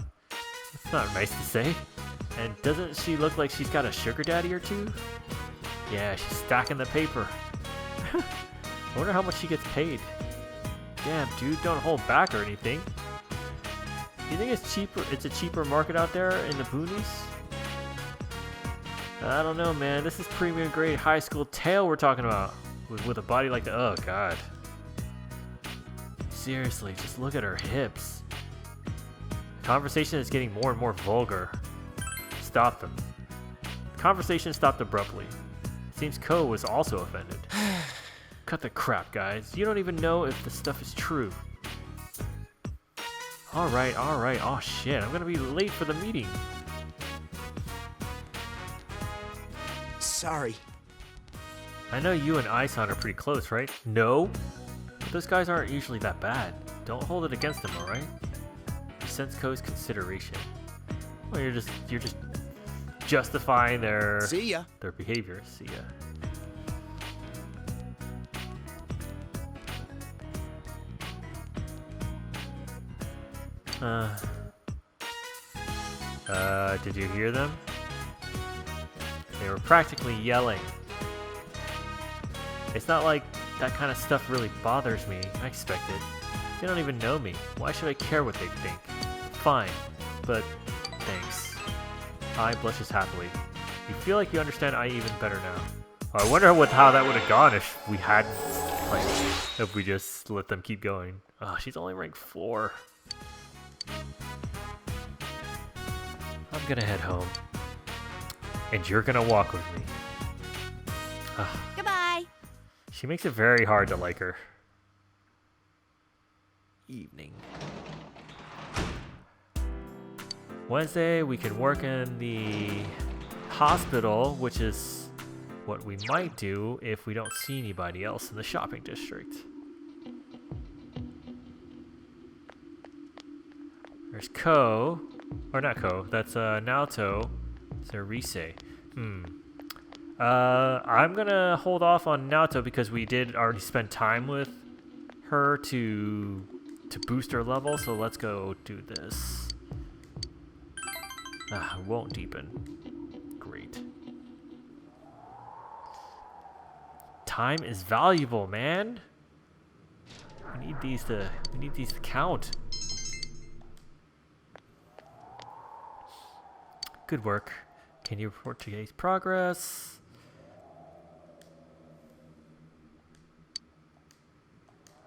That's not nice to say. And doesn't she look like she's got a sugar daddy or two? Yeah, she's stacking the paper. I wonder how much she gets paid. Damn, dude, don't hold back or anything. You think it's cheaper? It's a cheaper market out there in the boonies? I don't know, man. This is premium grade high school tail we're talking about. With a body like that. Oh, God. Seriously, just look at her hips. The conversation is getting more and more vulgar. Stop them. The conversation stopped abruptly. Seems Ko was also offended. Cut the crap, guys. You don't even know if the stuff is true. Alright, alright. Oh, shit. I'm gonna be late for the meeting. Sorry. I know you and Aisan are pretty close, right? No? But those guys aren't usually that bad. Don't hold it against them, alright? You sense Ko's consideration. Well, you're just justifying their behavior. See ya. Did you hear them? They were practically yelling. It's not like that kind of stuff really bothers me. I expect it. They don't even know me. Why should I care what they think? Fine, but thanks. I blushes happily. You feel like you understand I even better now. I wonder how that would have gone if we hadn't, like, if we just let them keep going. Oh, she's only ranked 4. I'm gonna head home. And you're gonna walk with me. Goodbye. She makes it very hard to like her. Evening. Wednesday, we can work in the hospital, which is what we might do if we don't see anybody else in the shopping district. There's Ko. Or not Ko, that's Naoto. It's a Rise. I'm gonna hold off on Naoto because we did already spend time with her to boost her level, so let's go do this. Won't deepen. Great. Time is valuable, man. We need these to count. Good work. Can you report today's progress?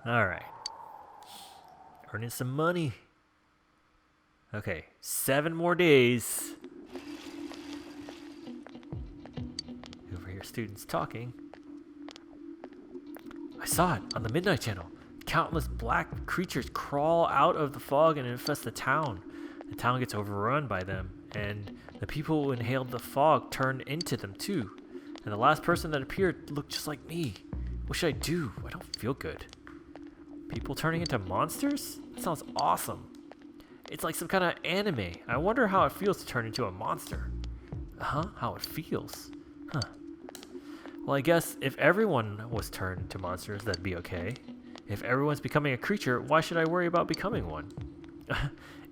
Alright. Earning some money. Okay, 7 more days. Over here, students talking. I saw it on the Midnight Channel. Countless black creatures crawl out of the fog and infest the town. The town gets overrun by them, and the people who inhaled the fog turned into them too. And the last person that appeared looked just like me. What should I do? I don't feel good. People turning into monsters? That sounds awesome. It's like some kind of anime. I wonder how it feels to turn into a monster. How it feels. Well, I guess if everyone was turned into monsters, that'd be okay. If everyone's becoming a creature, why should I worry about becoming one?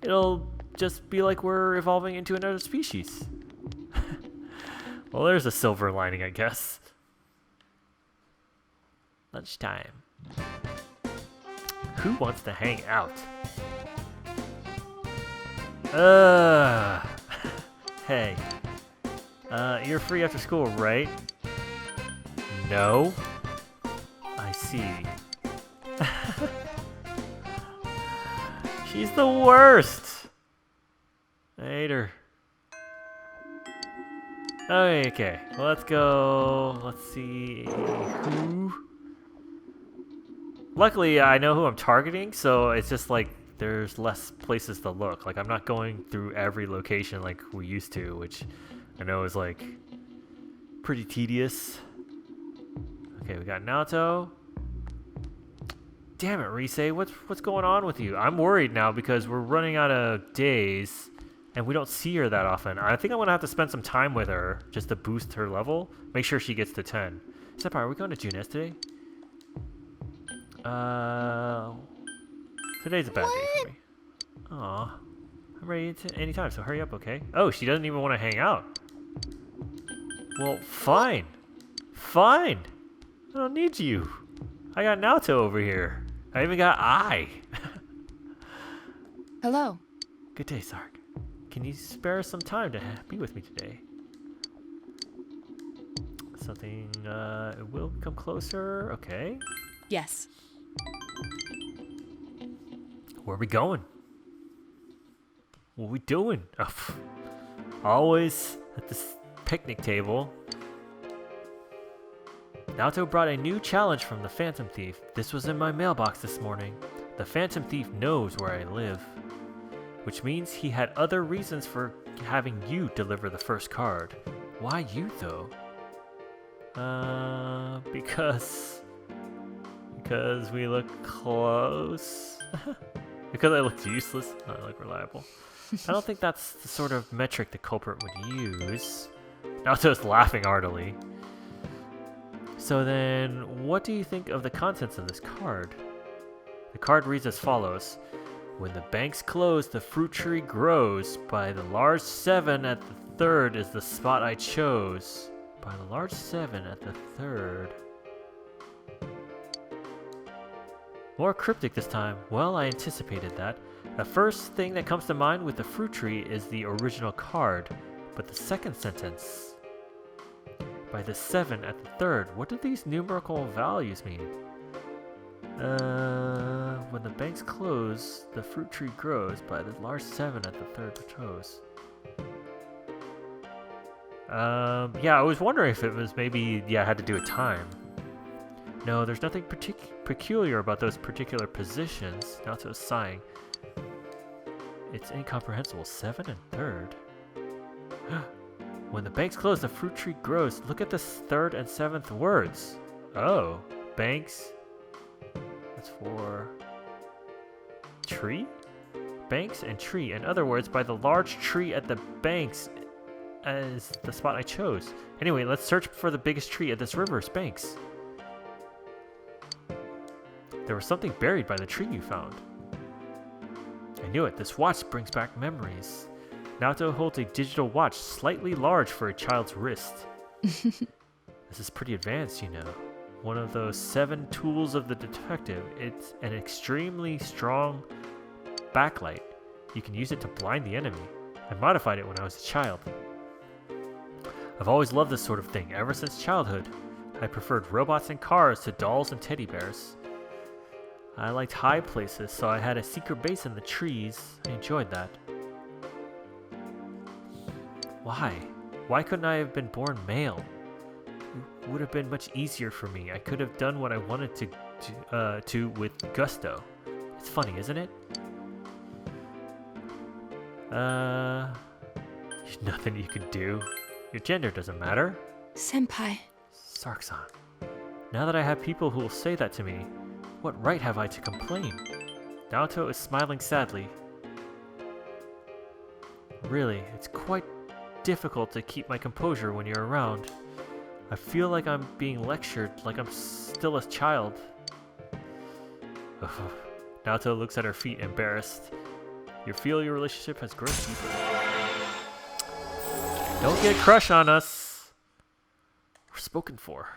It'll just be like we're evolving into another species. Well, there's a silver lining, I guess. Lunchtime. Who wants to hang out? Hey. You're free after school, right? No. I see. She's the worst. I hate her. Okay, well, let's go. Let's see who. Luckily, I know who I'm targeting, so it's just like there's less places to look. Like, I'm not going through every location like we used to, which I know is, like, pretty tedious. Okay, we got Naoto. Damn it, Rise, what's going on with you? I'm worried now because we're running out of days, and we don't see her that often. I think I'm going to have to spend some time with her just to boost her level. Make sure she gets to 10. Senpai, are we going to Junes today? Today's a bad day for me. Aw. I'm ready anytime, so hurry up, okay? Oh, she doesn't even want to hang out. Well, fine. Fine. I don't need you. I got Naoto over here. I even got Ai. Hello. Good day, Sark. Can you spare some time to be with me today? Something, it will come closer. Okay. Yes. Where are we going? What are we doing? Oh, always at this picnic table. Naoto brought a new challenge from the Phantom Thief. This was in my mailbox this morning. The Phantom Thief knows where I live, which means he had other reasons for having you deliver the first card. Why you, though? Because we look close. Because I look useless. I look reliable. I don't think that's the sort of metric the culprit would use. Naoto's laughing heartily. So then, what do you think of the contents of this card? The card reads as follows. When the banks close, the fruit tree grows. By the large 7 at the third is the spot I chose. By the large 7 at the third. More cryptic this time. Well, I anticipated that. The first thing that comes to mind with the fruit tree is the original card, but the second sentence. By the 7 at the third, what do these numerical values mean? When the banks close, the fruit tree grows. By the large 7 at the third chose. Yeah, I was wondering if it was maybe, I had to do a time. No, there's nothing peculiar about those particular positions. Naoto's sighing. It's incomprehensible. 7 and third. When the banks close, the fruit tree grows. Look at the 3rd and 7th words. Oh, banks. That's for tree? Banks and tree. In other words, by the large tree at the banks as the spot I chose. Anyway, let's search for the biggest tree at this river's banks. There was something buried by the tree you found. I knew it. This watch brings back memories. Naoto holds a digital watch slightly large for a child's wrist. This is pretty advanced, you know. One of those 7 tools of the detective. It's an extremely strong backlight. You can use it to blind the enemy. I modified it when I was a child. I've always loved this sort of thing, ever since childhood. I preferred robots and cars to dolls and teddy bears. I liked high places, so I had a secret base in the trees. I enjoyed that. Why? Why couldn't I have been born male? It would have been much easier for me. I could have done what I wanted to with gusto. It's funny, isn't it? There's nothing you can do. Your gender doesn't matter. Senpai. Sark-san. Now that I have people who will say that to me, what right have I to complain? Naoto is smiling sadly. Really, it's quite difficult to keep my composure when you're around. I feel like I'm being lectured, like I'm still a child. Ugh. Naoto looks at her feet, embarrassed. You feel your relationship has grown deeper. Don't get a crush on us. We're spoken for.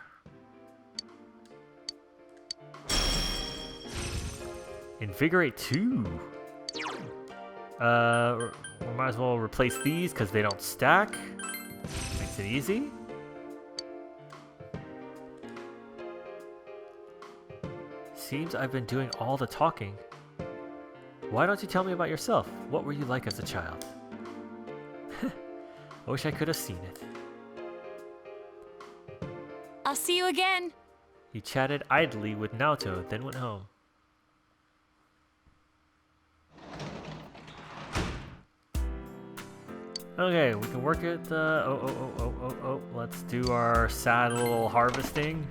Invigorate 2. We might as well replace these because they don't stack. Makes it easy. Seems I've been doing all the talking. Why don't you tell me about yourself? What were you like as a child? I wish I could have seen it. I'll see you again. He chatted idly with Naoto, then went home. Okay, we can work it. Let's do our sad little harvesting.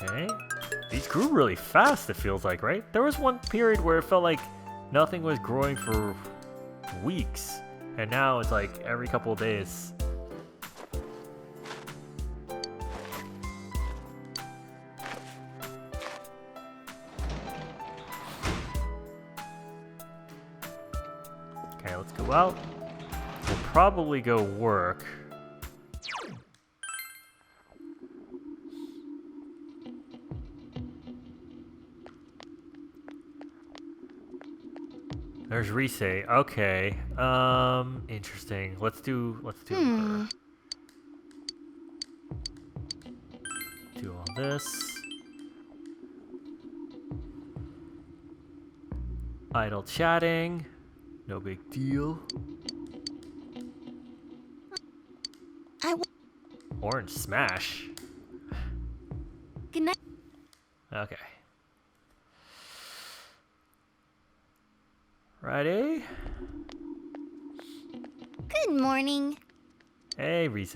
Okay. These grew really fast, it feels like, right? There was one period where it felt like nothing was growing for weeks. And now it's like every couple of days. Okay, let's go out. We'll probably go work. There's Rise. Okay. Interesting. Let's do her. Do all this. Idle chatting. No big deal. Orange smash. Good night. Okay. Righty. Good morning. Hey, Rise.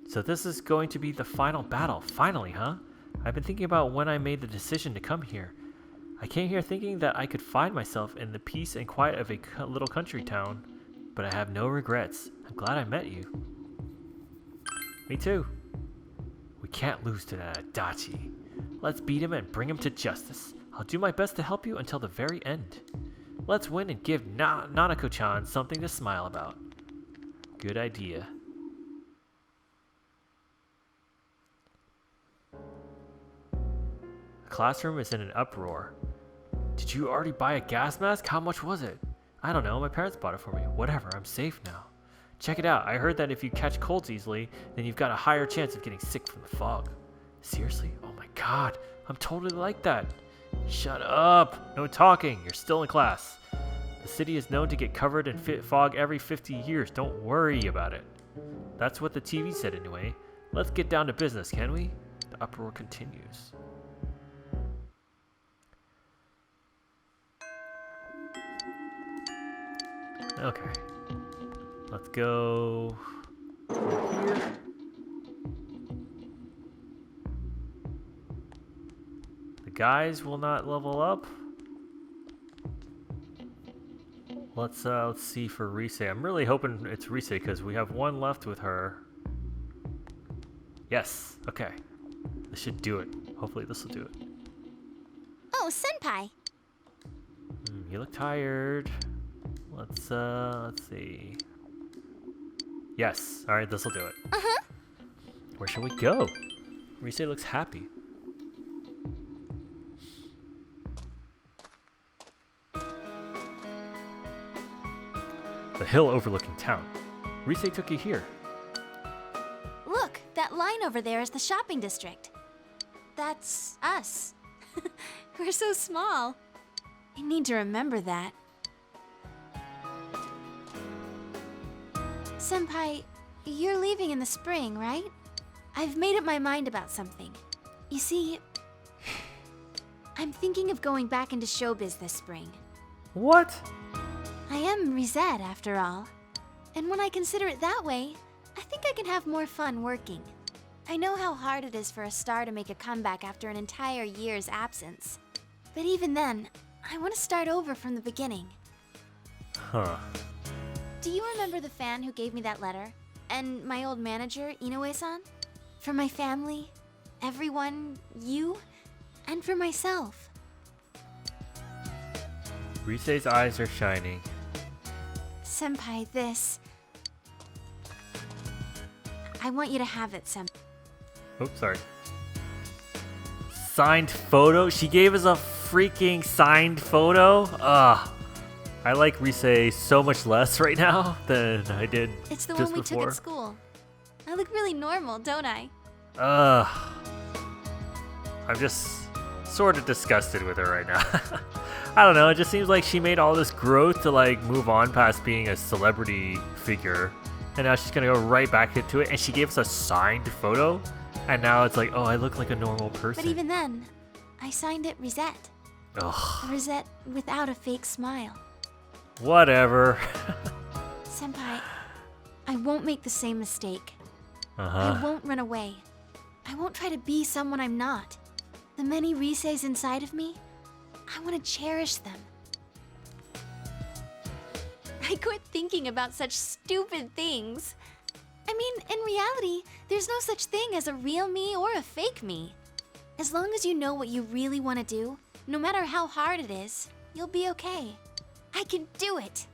So this is going to be the final battle. Finally, huh? I've been thinking about when I made the decision to come here. I came here thinking that I could find myself in the peace and quiet of a little country town, but I have no regrets. I'm glad I met you. Me too. We can't lose to that Adachi. Let's beat him and bring him to justice. I'll do my best to help you until the very end. Let's win and give Nanako-chan something to smile about. Good idea. The classroom is in an uproar. Did you already buy a gas mask? How much was it? I don't know. My parents bought it for me. Whatever. I'm safe now. Check it out. I heard that if you catch colds easily, then you've got a higher chance of getting sick from the fog. Seriously? Oh my god. I'm totally like that. Shut up. No talking. You're still in class. The city is known to get covered in fog every 50 years. Don't worry about it. That's what the TV said anyway. Let's get down to business, can we? The uproar continues. Okay. Let's go here. The guys will not level up. Let's see for Rise. I'm really hoping it's Rise because we have one left with her. Yes. Okay. This should do it. Hopefully this will do it. Oh, senpai. You look tired. Let's see. Yes. All right, this will do it. Where shall we go? Rise looks happy. The hill overlooking town. Rise took you here. Look, that line over there is the shopping district. That's us. We're so small. I need to remember that. Senpai, you're leaving in the spring, right? I've made up my mind about something. You see, I'm thinking of going back into showbiz this spring. What? I am Risette, after all. And when I consider it that way, I think I can have more fun working. I know how hard it is for a star to make a comeback after an entire year's absence. But even then, I want to start over from the beginning. Huh. Do you remember the fan who gave me that letter? And my old manager, Inoue-san? For my family, everyone, you, and for myself. Rise's eyes are shining. Senpai, this... I want you to have it, Senpai. Oops, sorry. Signed photo? She gave us a freaking signed photo? Ugh. I like Rise so much less right now than I did It's the just one we before. took at school. I look really normal, don't I? I'm just sort of disgusted with her right now. I don't know, it just seems like she made all this growth to like move on past being a celebrity figure. And now she's gonna go right back into it, and she gave us a signed photo? And now it's like, oh, I look like a normal But person. even then, I signed it Rosette. Ugh, Rosette without a fake smile. whatever. Senpai, I won't make the same mistake. Uh-huh. I won't run away. I won't try to be someone I'm not. The many Riseis inside of me, I want to cherish them. I quit thinking about such stupid things. I mean, in reality, there's no such thing as a real me or a fake me. As long as you know what you really want to do, no matter how hard it is, you'll be okay. I can do it.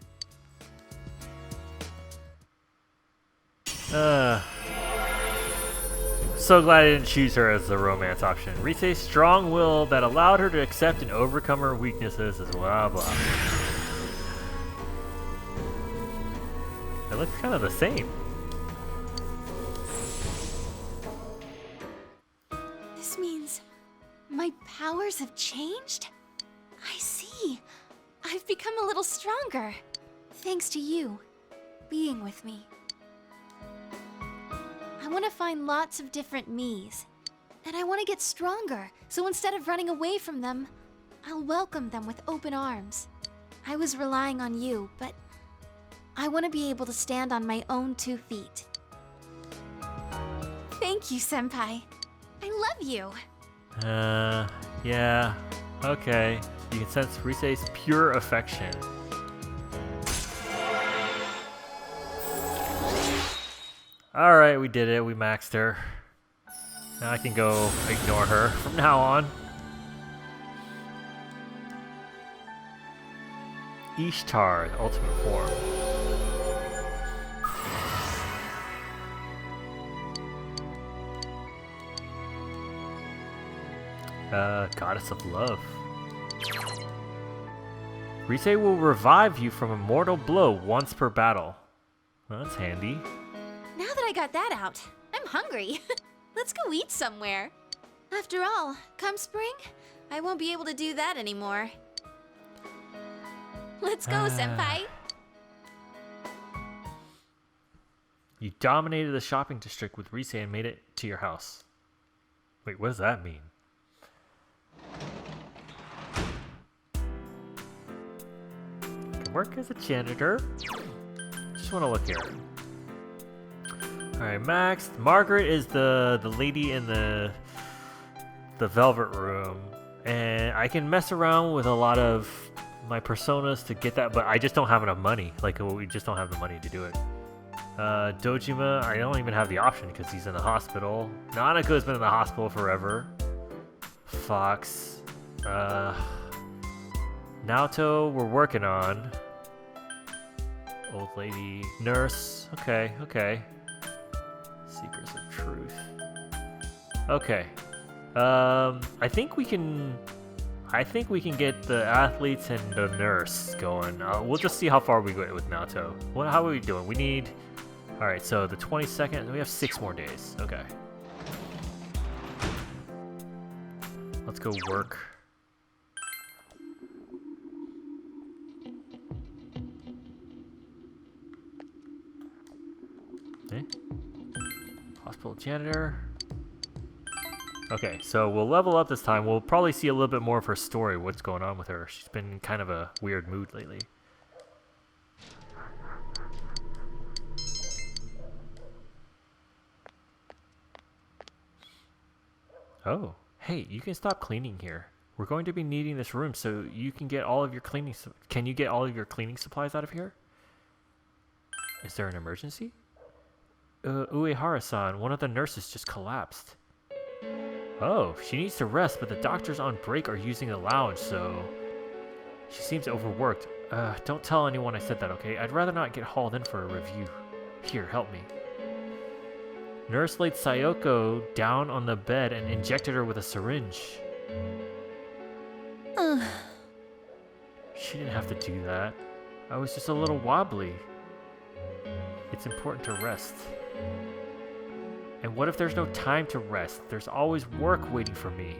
So glad I didn't choose her as the romance option. Rise's strong will that allowed her to accept and overcome her weaknesses is blah blah. It looks kind of the same. This means my powers have changed? I see. I've become a little stronger. Thanks to you being with me. I want to find lots of different me's. And I want to get stronger, so instead of running away from them, I'll welcome them with open arms. I was relying on you, but I want to be able to stand on my own 2 feet. Thank you, Senpai. I love you. Yeah. Okay. You can sense Rise's pure affection. Alright, we did it. We maxed her. Now I can go ignore her from now on. Ishtar, the ultimate form. Goddess of Love. Rise will revive you from a mortal blow once per battle. Well, that's handy. Now that I got that out, I'm hungry. Let's go eat somewhere. After all, come spring, I won't be able to do that anymore. Let's go, Senpai. You dominated the shopping district with Rise and made it to your house. Wait, what does that mean? Can work as a janitor. Just want to look here. Alright, Max. Margaret is the lady in the velvet room. And I can mess around with a lot of my personas to get that, but I just don't have enough money. Like, we just don't have the money to do it. Dojima, I don't even have the option because he's in the hospital. Nanako's been in the hospital forever. Fox. Naoto, we're working on. Old lady. Nurse. Okay. Secrets of Truth. Okay. I think we can get the athletes and the nurse going. We'll just see how far we go with Naoto. How are we doing? We need... Alright, so the 22nd, we have 6 more days. Okay. Let's go work. Okay. Hospital janitor. Okay, so we'll level up this time. We'll probably see a little bit more of her story, what's going on with her. She's been in kind of a weird mood lately. Oh, hey, you can stop cleaning here. We're going to be needing this room so you can get all of your cleaning... Can you get all of your cleaning supplies out of here? Is there an emergency? Uehara-san, one of the nurses just collapsed. Oh, she needs to rest, but the doctors on break are using the lounge, so... She seems overworked. Don't tell anyone I said that, okay? I'd rather not get hauled in for a review. Here, help me. Nurse laid Sayoko down on the bed and injected her with a syringe. She didn't have to do that. I was just a little wobbly. It's important to rest. And what if there's no time to rest? There's always work waiting for me.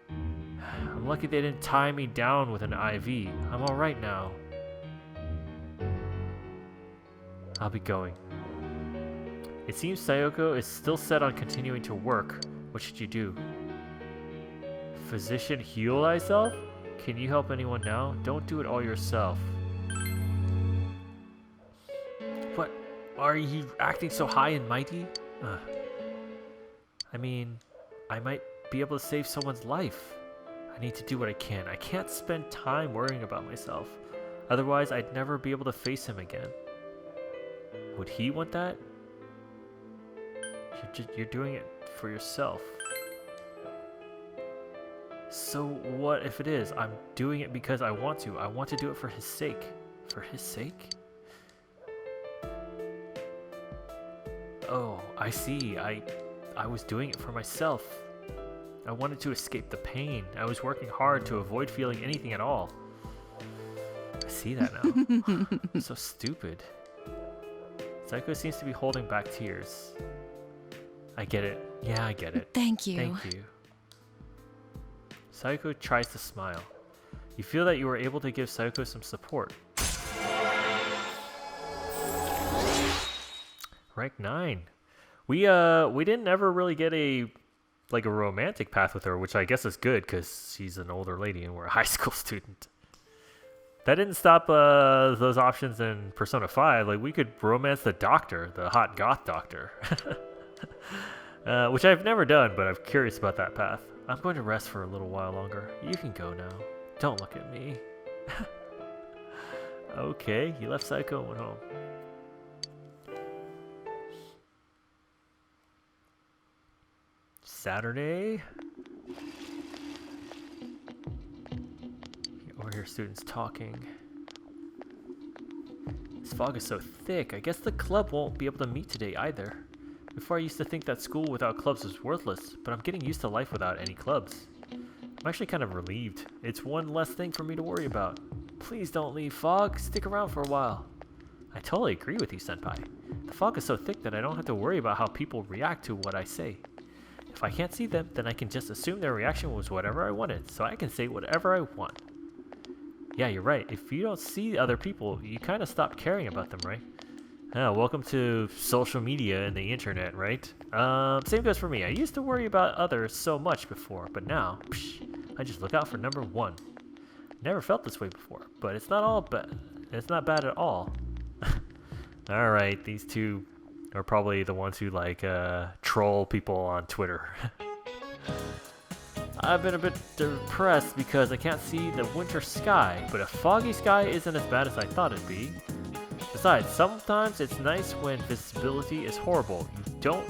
I'm lucky they didn't tie me down with an IV. I'm alright now. I'll be going. It seems Sayoko is still set on continuing to work. What should you do? Physician, heal thyself? Can you help anyone now? Don't do it all yourself. What? Are you acting so high and mighty? I mean, I might be able to save someone's life. I need to do what I can. I can't spend time worrying about myself. Otherwise, I'd never be able to face him again. Would he want that? You're doing it for yourself. So what if it is? I'm doing it because I want to. I want to do it for his sake. For his sake? Oh, I see. I was doing it for myself. I wanted to escape the pain. I was working hard to avoid feeling anything at all. I see that now. I'm so stupid. Sayoko seems to be holding back tears. I get it. Yeah, I get it. Thank you. Thank you. Sayoko tries to smile. You feel that you were able to give Sayoko some support. Rank 9. We didn't ever really get a romantic path with her, which I guess is good because she's an older lady and we're a high school student. That didn't stop those options in Persona 5. Like, we could romance the doctor, the hot goth doctor. Which I've never done, but I'm curious about that path. I'm going to rest for a little while longer. You can go now. Don't look at me. Okay, you left Sayoko and went home. Saturday. You overhear students talking. This fog is so thick. I guess the club won't be able to meet today either. Before I used to think that school without clubs was worthless, but I'm getting used to life without any clubs. I'm actually kind of relieved. It's one less thing for me to worry about. Please don't leave, Fog. Stick around for a while. I totally agree with you, Senpai. The fog is so thick that I don't have to worry about how people react to what I say. If I can't see them, then I can just assume their reaction was whatever I wanted, so I can say whatever I want. Yeah, you're right. If you don't see other people, you kind of stop caring about them, right? Welcome to social media and the internet, right? Same goes for me. I used to worry about others so much before, but now, I just look out for number one. Never felt this way before, but it's not all bad. It's not bad at all. All right, these two are probably the ones who troll people on Twitter. I've been a bit depressed because I can't see the winter sky, but a foggy sky isn't as bad as I thought it'd be. Besides, sometimes it's nice when visibility is horrible. You don't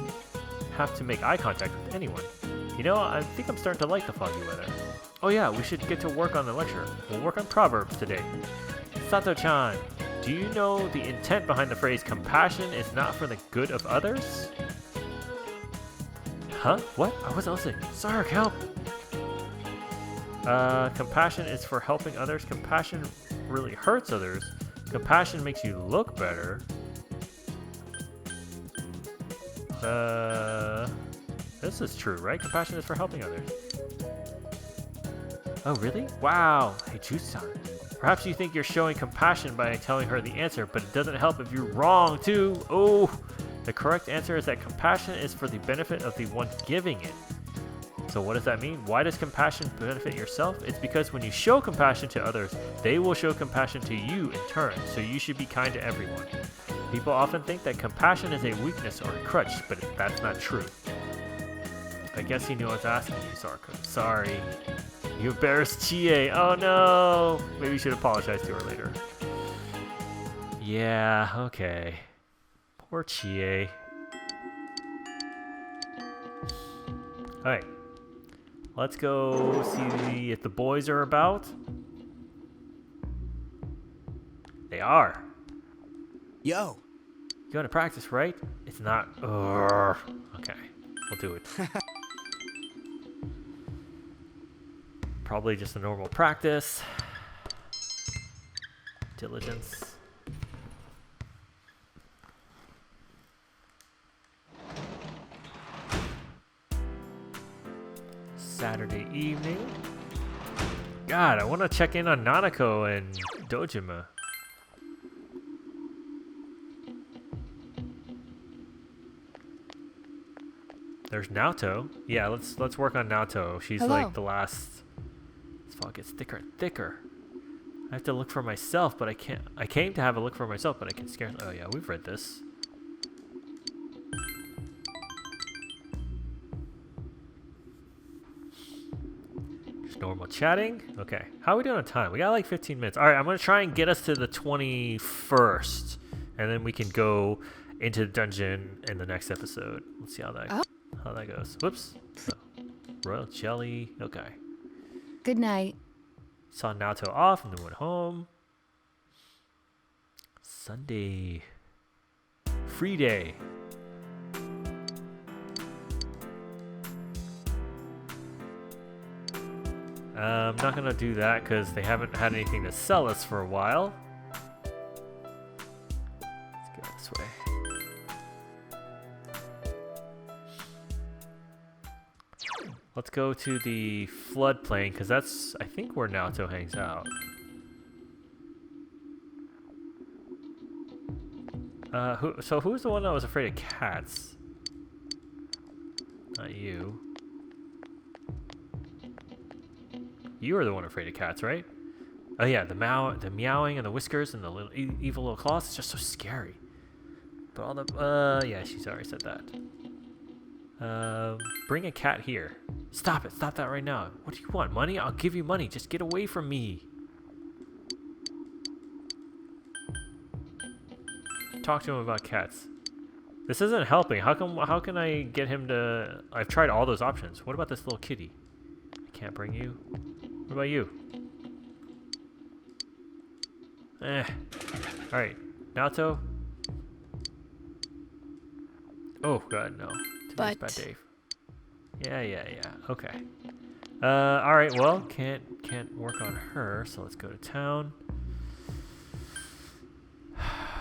have to make eye contact with anyone. You know, I think I'm starting to like the foggy weather. Oh yeah, we should get to work on the lecture. We'll work on proverbs today. Sato-chan, do you know the intent behind the phrase compassion is not for the good of others? Huh? What? I wasn't listening. Sark, help! Compassion is for helping others. Compassion really hurts others. Compassion makes you look better. This is true, right? Compassion is for helping others. Oh, really? Wow. Hey, Juice-san. Perhaps you think you're showing compassion by telling her the answer, but it doesn't help if you're wrong, too. Oh, the correct answer is that compassion is for the benefit of the one giving it. So what does that mean? Why does compassion benefit yourself? It's because when you show compassion to others, they will show compassion to you in turn, so you should be kind to everyone. People often think that compassion is a weakness or a crutch, but that's not true. I guess he knew I was asking you, Sarko. Sorry. You embarrassed Chie. Oh no! Maybe you should apologize to her later. Yeah, okay. Poor Chie. Alright. Let's go see if the boys are about. They are. Yo! You going to practice, right? It's not. Okay, we'll do it. Probably just a normal practice. Diligence. Saturday evening. God, I want to check in on Nanako and Dojima. There's Naoto. Yeah, let's work on Naoto. She's Hello. like the last. This fog gets thicker and thicker. I have to look for myself, but I can't. I came to have a look for myself, but I can scarcely. Oh yeah, we've read this. Just normal chatting. Okay, how are we doing on time? We got like 15 minutes. All right, I'm gonna try and get us to the 21st, and then we can go into the dungeon in the next episode. Let's see how that goes. Whoops. Oh. Royal jelly. Okay. Good night. Saw Natto off and then went home. Sunday. Free day. I'm not going to do that because they haven't had anything to sell us for a while. Let's go this way. Let's go to the floodplain because that's, I think, where Naoto hangs out. So who's the one that was afraid of cats? Not you. You were the one afraid of cats, right? Oh yeah, the meowing and the whiskers and the little evil little claws. It's just so scary. But all the yeah, she's already said that. Bring a cat here. Stop it! Stop that right now. What do you want? Money? I'll give you money. Just get away from me. Talk to him about cats. This isn't helping. How can I get him to... I've tried all those options. What about this little kitty? I can't bring you. What about you? Alright. Naoto. Oh god, no. Today's bad day. Yeah. Okay. Alright, well, can't work on her, so let's go to town.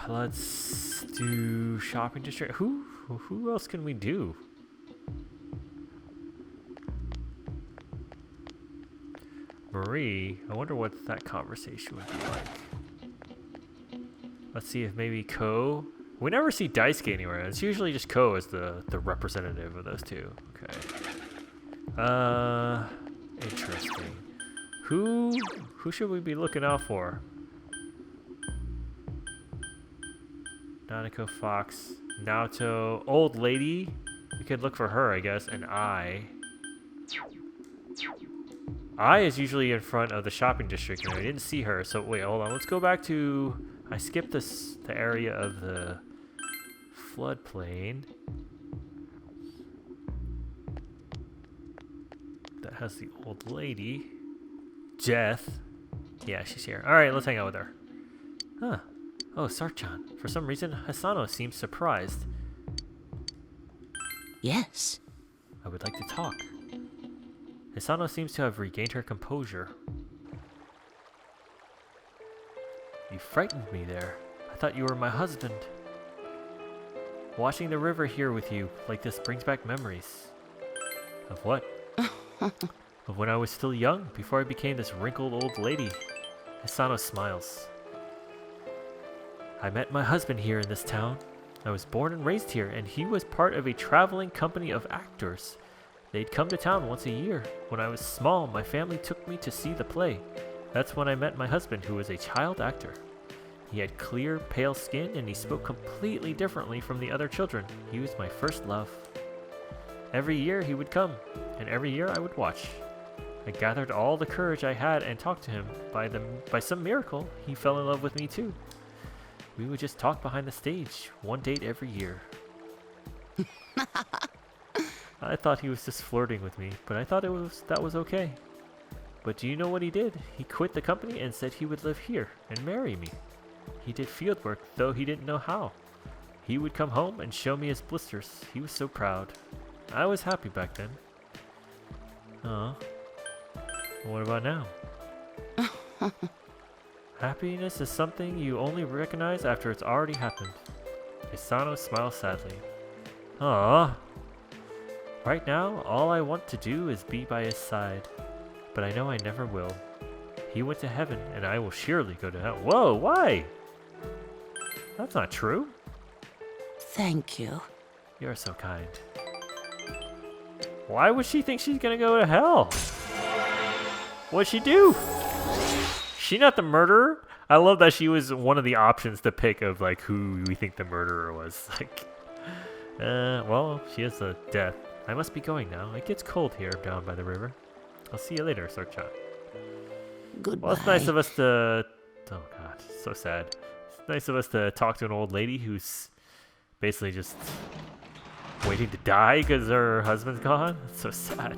Let's do shopping district. Who else can we do? Marie, I wonder what that conversation would be like. Let's see if maybe Ko. We never see Daisuke anywhere. It's usually just Ko as the representative of those two. Okay. Interesting. Who should we be looking out for? Nanako, Fox, Naoto, old lady. We could look for her, I guess. And I is usually in front of the shopping district, and I didn't see her. So wait, hold on. Let's go back to. I skipped the area of the floodplain that has the old lady. Jeth. Yeah, she's here. All right, let's hang out with her. Huh. Oh, Sarchan. For some reason, Hisano seems surprised. Yes. I would like to talk. Hisano seems to have regained her composure. You frightened me there. I thought you were my husband. Watching the river here with you like this brings back memories. Of what? Of when I was still young, before I became this wrinkled old lady. Hisano smiles. I met my husband here in this town. I was born and raised here, and he was part of a traveling company of actors. They'd come to town once a year. When I was small, my family took me to see the play. That's when I met my husband, who was a child actor. He had clear, pale skin, and he spoke completely differently from the other children. He was my first love. Every year he would come, and every year I would watch. I gathered all the courage I had and talked to him. By some miracle, he fell in love with me too. We would just talk behind the stage, one date every year. I thought he was just flirting with me, but I thought that was okay. But do you know what he did? He quit the company and said he would live here and marry me. He did field work, though he didn't know how. He would come home and show me his blisters. He was so proud. I was happy back then. What about now? Happiness is something you only recognize after it's already happened. Hisano smiles sadly. Aww. Right now, all I want to do is be by his side. But I know I never will. He went to heaven, and I will surely go to hell. Whoa, why? That's not true. Thank you. You're so kind. Why would she think she's gonna go to hell? What'd she do? She not the murderer? I love that she was one of the options to pick of like who we think the murderer was. Like, well, she is a death. I must be going now. It gets cold here down by the river. I'll see you later, Sarchat. Goodbye. Well, it's nice of us to... Oh, God. So sad. It's nice of us to talk to an old lady who's basically just waiting to die because her husband's gone. It's so sad.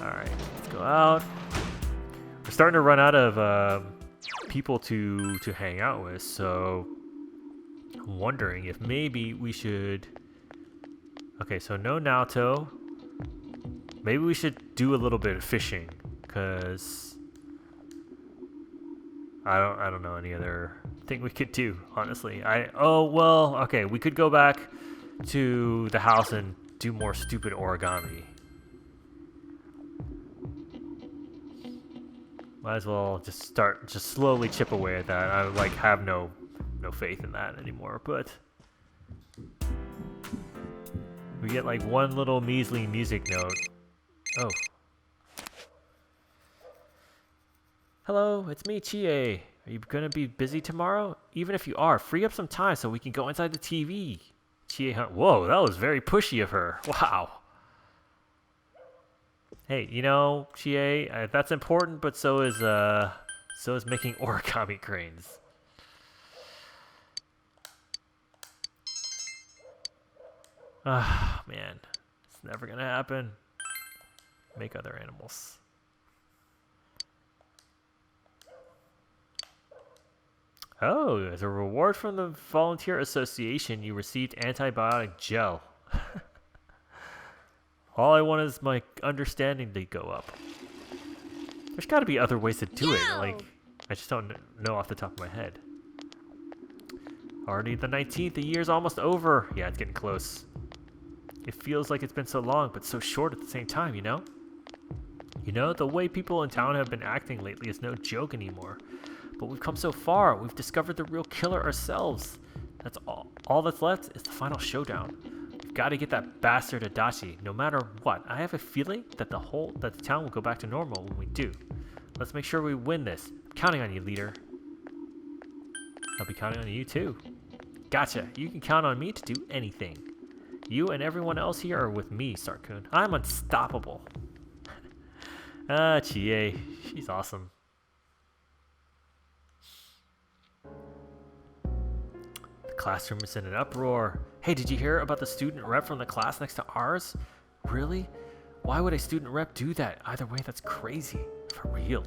Alright, let's go out. We're starting to run out of people to hang out with, so I'm wondering if maybe we should... Okay, so no Naoto. Maybe we should do a little bit of fishing, because I don't know any other thing we could do, honestly. Okay, we could go back to the house and do more stupid origami. Might as well just slowly chip away at that. I like have no faith in that anymore, but we get like one little measly music note. Oh. Hello, it's me, Chie. Are you gonna be busy tomorrow? Even if you are, free up some time so we can go inside the TV. Chie, whoa, that was very pushy of her. Wow. Hey, you know, Chie, that's important, but so is making origami cranes. Ah, man, it's never gonna happen. Make other animals. Oh, as a reward from the volunteer association, you received antibiotic gel. All I want is my understanding to go up. There's got to be other ways to do it. Like, I just don't know off the top of my head. Already the 19th, the year's almost over. Yeah, it's getting close. It feels like it's been so long, but so short at the same time, you know? You know, the way people in town have been acting lately is no joke anymore. But we've come so far. We've discovered the real killer ourselves. That's all. All that's left is the final showdown. We've got to get that bastard Adachi, no matter what. I have a feeling that the town will go back to normal when we do. Let's make sure we win this. I'm counting on you, leader. I'll be counting on you too. Gotcha. You can count on me to do anything. You and everyone else here are with me, Sarkun. I'm unstoppable. Chie. She's awesome. The classroom is in an uproar. Hey, did you hear about the student rep from the class next to ours? Really? Why would a student rep do that? Either way, that's crazy. For real.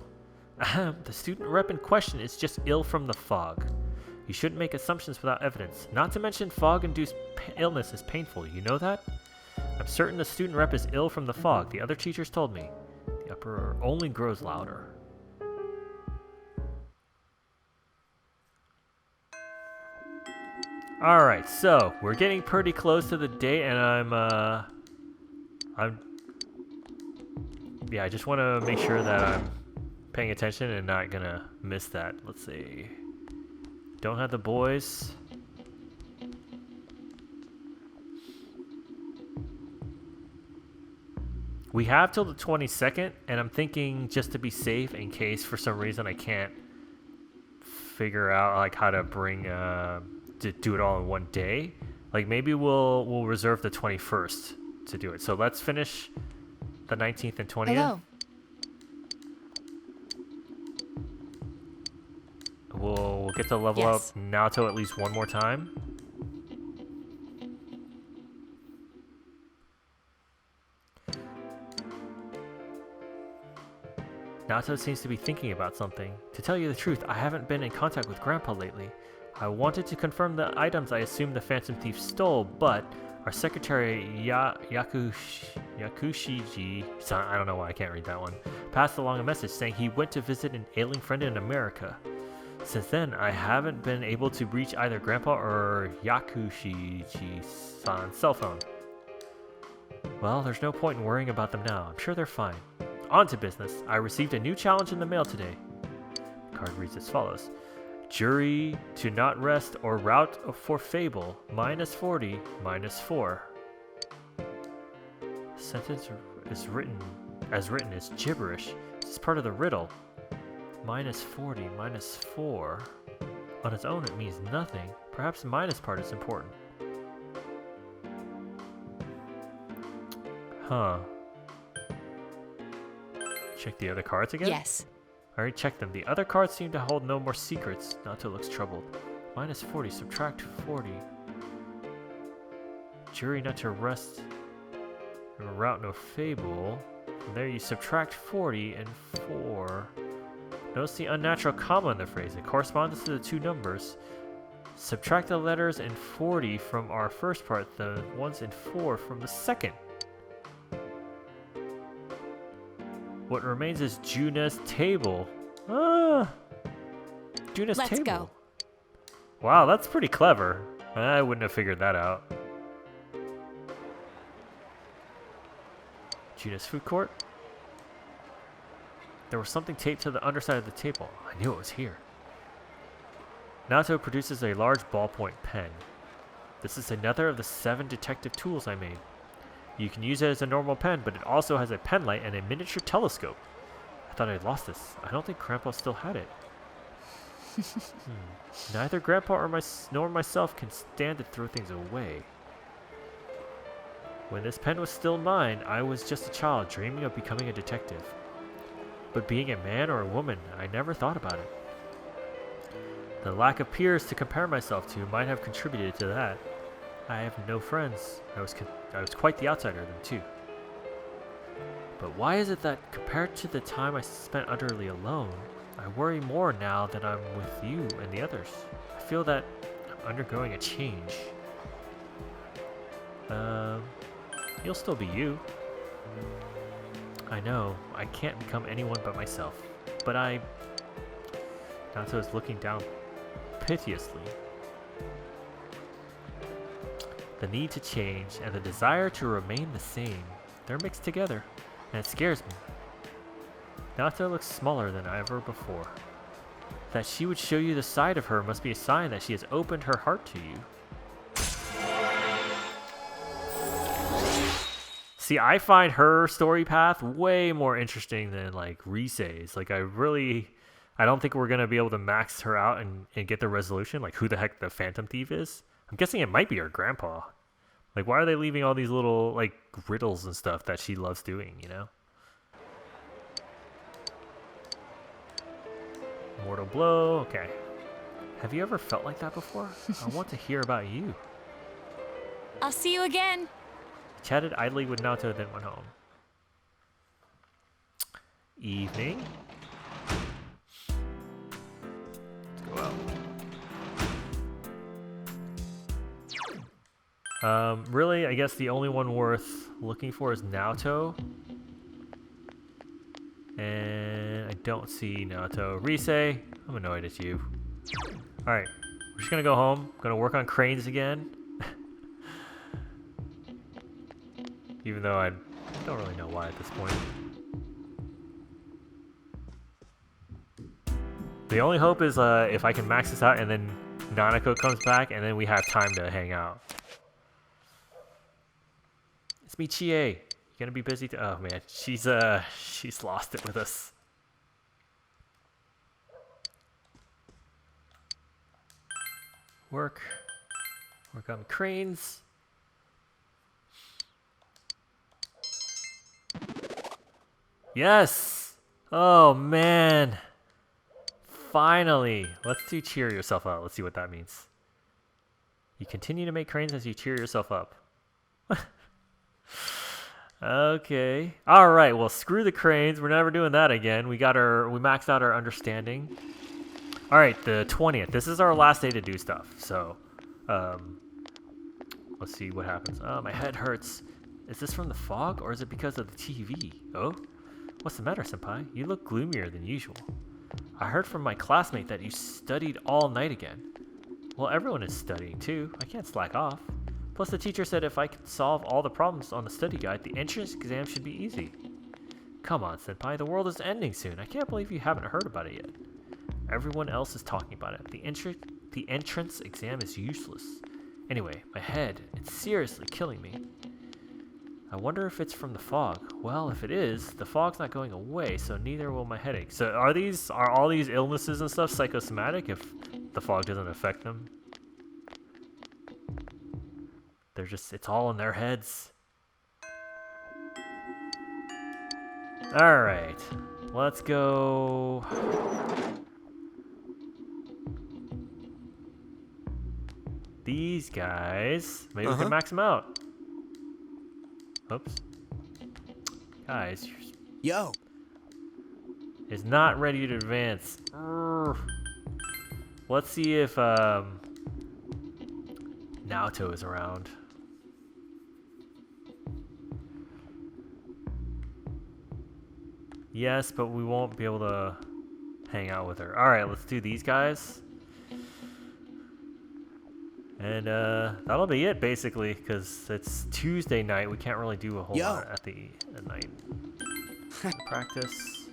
The student rep in question is just ill from the fog. You shouldn't make assumptions without evidence. Not to mention fog-induced illness is painful. You know that? I'm certain the student rep is ill from the fog. The other teachers told me. The uproar only grows louder. Alright, so we're getting pretty close to the date, and yeah, I just want to make sure that I'm paying attention and not gonna miss that. Let's see. Don't have the boys. We have till the 22nd, and I'm thinking just to be safe in case for some reason I can't figure out like how to bring to do it all in one day. Like maybe we'll reserve the 21st to do it. So let's finish the 19th and 20th. Hello. We'll get to level up Naoto at least one more time. Naoto seems to be thinking about something. To tell you the truth, I haven't been in contact with Grandpa lately. I wanted to confirm the items I assumed the Phantom Thief stole, but our secretary Yakushiji, I don't know why I can't read that one, passed along a message saying he went to visit an ailing friend in America. Since then, I haven't been able to reach either Grandpa or Yakushiji-san's cell phone. Well, there's no point in worrying about them now. I'm sure they're fine. On to business. I received a new challenge in the mail today. The card reads as follows. Jury to not rest or route for fable, -40, -4. sentence is written is gibberish. This is part of the riddle. Minus 40, minus 4. On its own, it means nothing. Perhaps the minus part is important. Huh. Check the other cards again? Yes. I already checked them. The other cards seem to hold no more secrets. Natto looks troubled. Minus 40, subtract 40. Jury not to rest. Route no fable. From there you subtract 40 and 4. Notice the unnatural comma in the phrase. It corresponds to the two numbers. Subtract the letters in 40 from our first part, the ones in 4 from the second. What remains is Juna's table. Ah! Juna's table. Let's go. Wow, that's pretty clever. I wouldn't have figured that out. Juna's food court. There was something taped to the underside of the table. I knew it was here. Natto produces a large ballpoint pen. This is another of the 7 detective tools I made. You can use it as a normal pen, but it also has a pen light and a miniature telescope. I thought I'd lost this. I don't think Grandpa still had it. Neither Grandpa nor myself can stand to throw things away. When this pen was still mine, I was just a child dreaming of becoming a detective. But being a man or a woman, I never thought about it. The lack of peers to compare myself to might have contributed to that. I have no friends. I was quite the outsider then too. But why is it that compared to the time I spent utterly alone, I worry more now that I'm with you and the others? I feel that I'm undergoing a change. You'll still be you. I know, I can't become anyone but myself. But Natto is looking down piteously. The need to change and the desire to remain the same, they're mixed together, and it scares me. Natto looks smaller than ever before. That she would show you the side of her must be a sign that she has opened her heart to you. See, I find her story path way more interesting than like Rise's. Like I don't think we're gonna be able to max her out and get the resolution, like who the heck the Phantom Thief is. I'm guessing it might be her grandpa. Like why are they leaving all these little like riddles and stuff that she loves doing, you know? Mortal blow, okay. Have you ever felt like that before? I want to hear about you. I'll see you again. Chatted idly with Natto, then went home. Evening. Let's go out. Really, I guess the only one worth looking for is Naoto. And I don't see Naoto. Rise, I'm annoyed at you. Alright, we're just gonna go home. Gonna work on cranes again. Even though I don't really know why at this point. The only hope is if I can max this out and then Nanako comes back and then we have time to hang out. It's me, Chie. You gonna be busy? Oh man, she's lost it with us. Work on the cranes. Yes! Oh man! Finally! Let's do cheer yourself up. Let's see what that means. You continue to make cranes as you cheer yourself up. Okay. Alright, well screw the cranes. We're never doing that again. We maxed out our understanding. Alright, the 20th. This is our last day to do stuff. So, let's see what happens. My head hurts. Is this from the fog or is it because of the TV? Oh? What's the matter, senpai? You look gloomier than usual. I heard from my classmate that you studied all night again. Well, everyone is studying too. I can't slack off. Plus, the teacher said if I could solve all the problems on the study guide, the entrance exam should be easy. Come on, senpai. The world is ending soon. I can't believe you haven't heard about it yet. Everyone else is talking about it. The entrance exam is useless. Anyway, my head, it's seriously killing me. I wonder if it's from the fog. Well, if it is, the fog's not going away, so neither will my headache. So are all these illnesses and stuff psychosomatic if the fog doesn't affect them? It's all in their heads. Alright, let's go. These guys, maybe we can max them out. Oops. Guys, Yo! is not ready to advance. Let's see if Naoto is around. Yes, but we won't be able to hang out with her. Alright, let's do these guys. And that'll be it, basically, because it's Tuesday night. We can't really do a whole lot at night. Practice.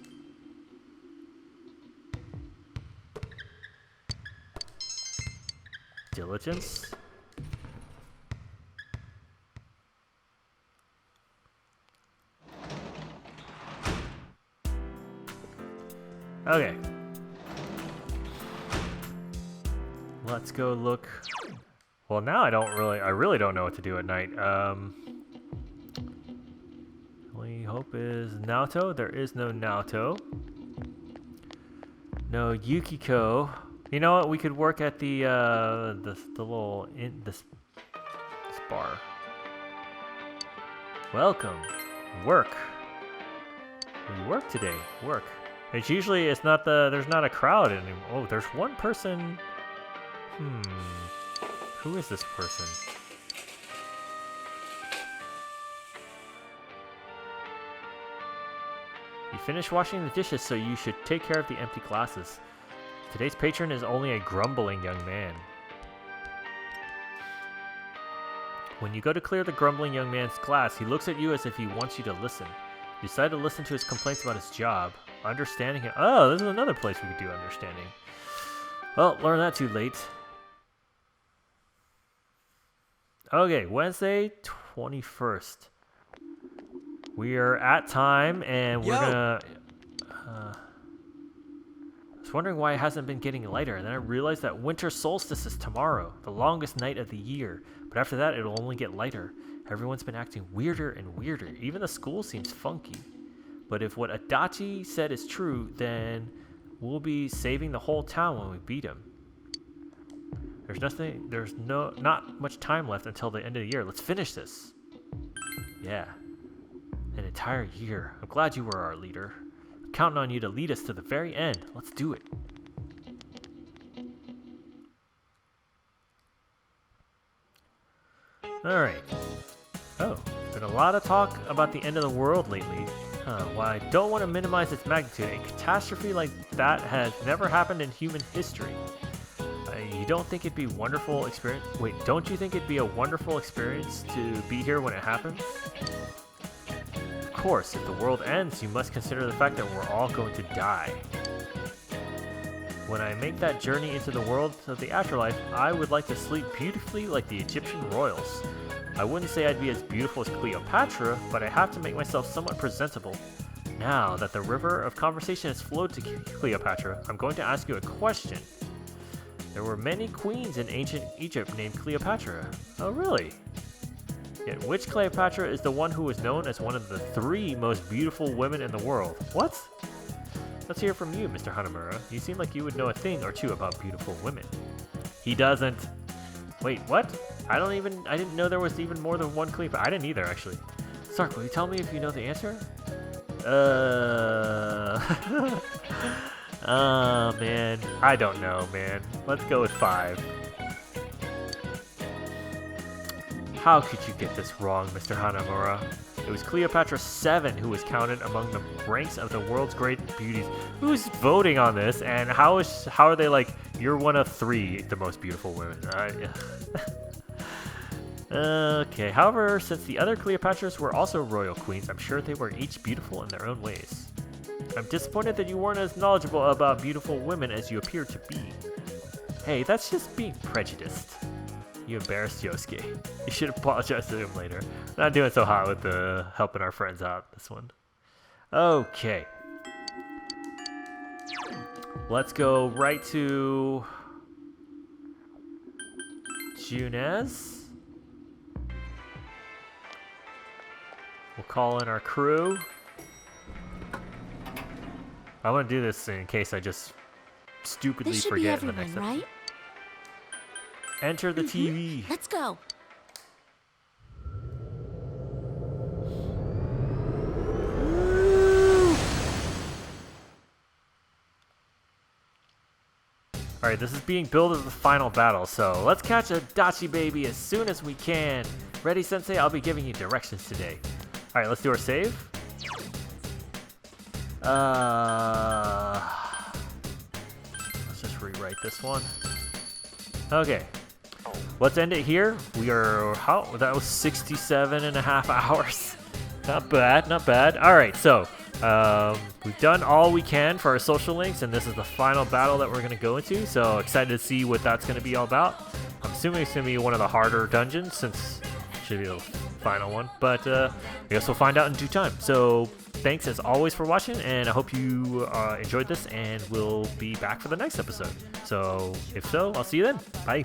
Diligence. Okay. Let's go look. Well, now I really don't know what to do at night. Only hope is Naoto. There is no Naoto. No Yukiko. You know what? We could work at the little this bar. Welcome. Work. We work today. Work. It's usually there's not a crowd anymore. Oh, there's one person. Who is this person? You finished washing the dishes, so you should take care of the empty glasses. Today's patron is only a grumbling young man. When you go to clear the grumbling young man's glass, he looks at you as if he wants you to listen. You decide to listen to his complaints about his job. Understanding him. Oh, this is another place we could do understanding. Well, learn that too late. Okay, Wednesday, 21st. We are at time, and we're gonna... I was wondering why it hasn't been getting lighter, and then I realized that winter solstice is tomorrow, the longest night of the year. But after that, it'll only get lighter. Everyone's been acting weirder and weirder. Even the school seems funky. But if what Adachi said is true, then we'll be saving the whole town when we beat him. There's not much time left until the end of the year. Let's finish this. Yeah. An entire year. I'm glad you were our leader. I'm counting on you to lead us to the very end. Let's do it. Alright. Oh, been a lot of talk about the end of the world lately. While I don't want to minimize its magnitude, a catastrophe like that has never happened in human history. You don't think it'd be wonderful experience? Wait, don't you think it'd be a wonderful experience to be here when it happens? Of course, if the world ends, you must consider the fact that we're all going to die. When I make that journey into the world of the afterlife, I would like to sleep beautifully like the Egyptian royals. I wouldn't say I'd be as beautiful as Cleopatra, but I have to make myself somewhat presentable. Now that the river of conversation has flowed to Cleopatra, I'm going to ask you a question. There were many queens in ancient Egypt named Cleopatra. Oh, really? Yet which Cleopatra is the one who was known as one of the 3 most beautiful women in the world? What? Let's hear from you, Mr. Hanamura. You seem like you would know a thing or two about beautiful women. He doesn't. Wait, what? I didn't know there was even more than one Cleopatra. I didn't either, actually. Sark, will you tell me if you know the answer? Man. I don't know, man. Let's go with 5. How could you get this wrong, Mr. Hanamura? It was Cleopatra 7 who was counted among the ranks of the world's great beauties. Who's voting on this, and how are they like, you're one of 3 the most beautiful women? Okay, however, since the other Cleopatras were also royal queens, I'm sure they were each beautiful in their own ways. I'm disappointed that you weren't as knowledgeable about beautiful women as you appear to be. Hey, that's just being prejudiced. You embarrassed Yosuke. You should apologize to him later. Not doing so hot with the helping our friends out this one. Okay. Let's go right to Junez. We'll call in our crew. I want to do this in case I just stupidly This should be forget in the everyone, next episode. right? Enter the TV. Let's go. Alright, this is being billed as the final battle, so let's catch a Adachi baby as soon as we can. Ready, Sensei? I'll be giving you directions today. Alright, let's do our save. Let's just rewrite this one. Okay. Let's end it here. We are, that was 67 and a half hours. Not bad, not bad. Alright, so we've done all we can for our social links, and this is the final battle that we're going to go into, so excited to see what that's going to be all about. I'm assuming it's going to be one of the harder dungeons, since it should be the final one, but I guess we'll find out in due time. So thanks as always for watching, and I hope you enjoyed this, and we'll be back for the next episode. So if so, I'll see you then. Bye.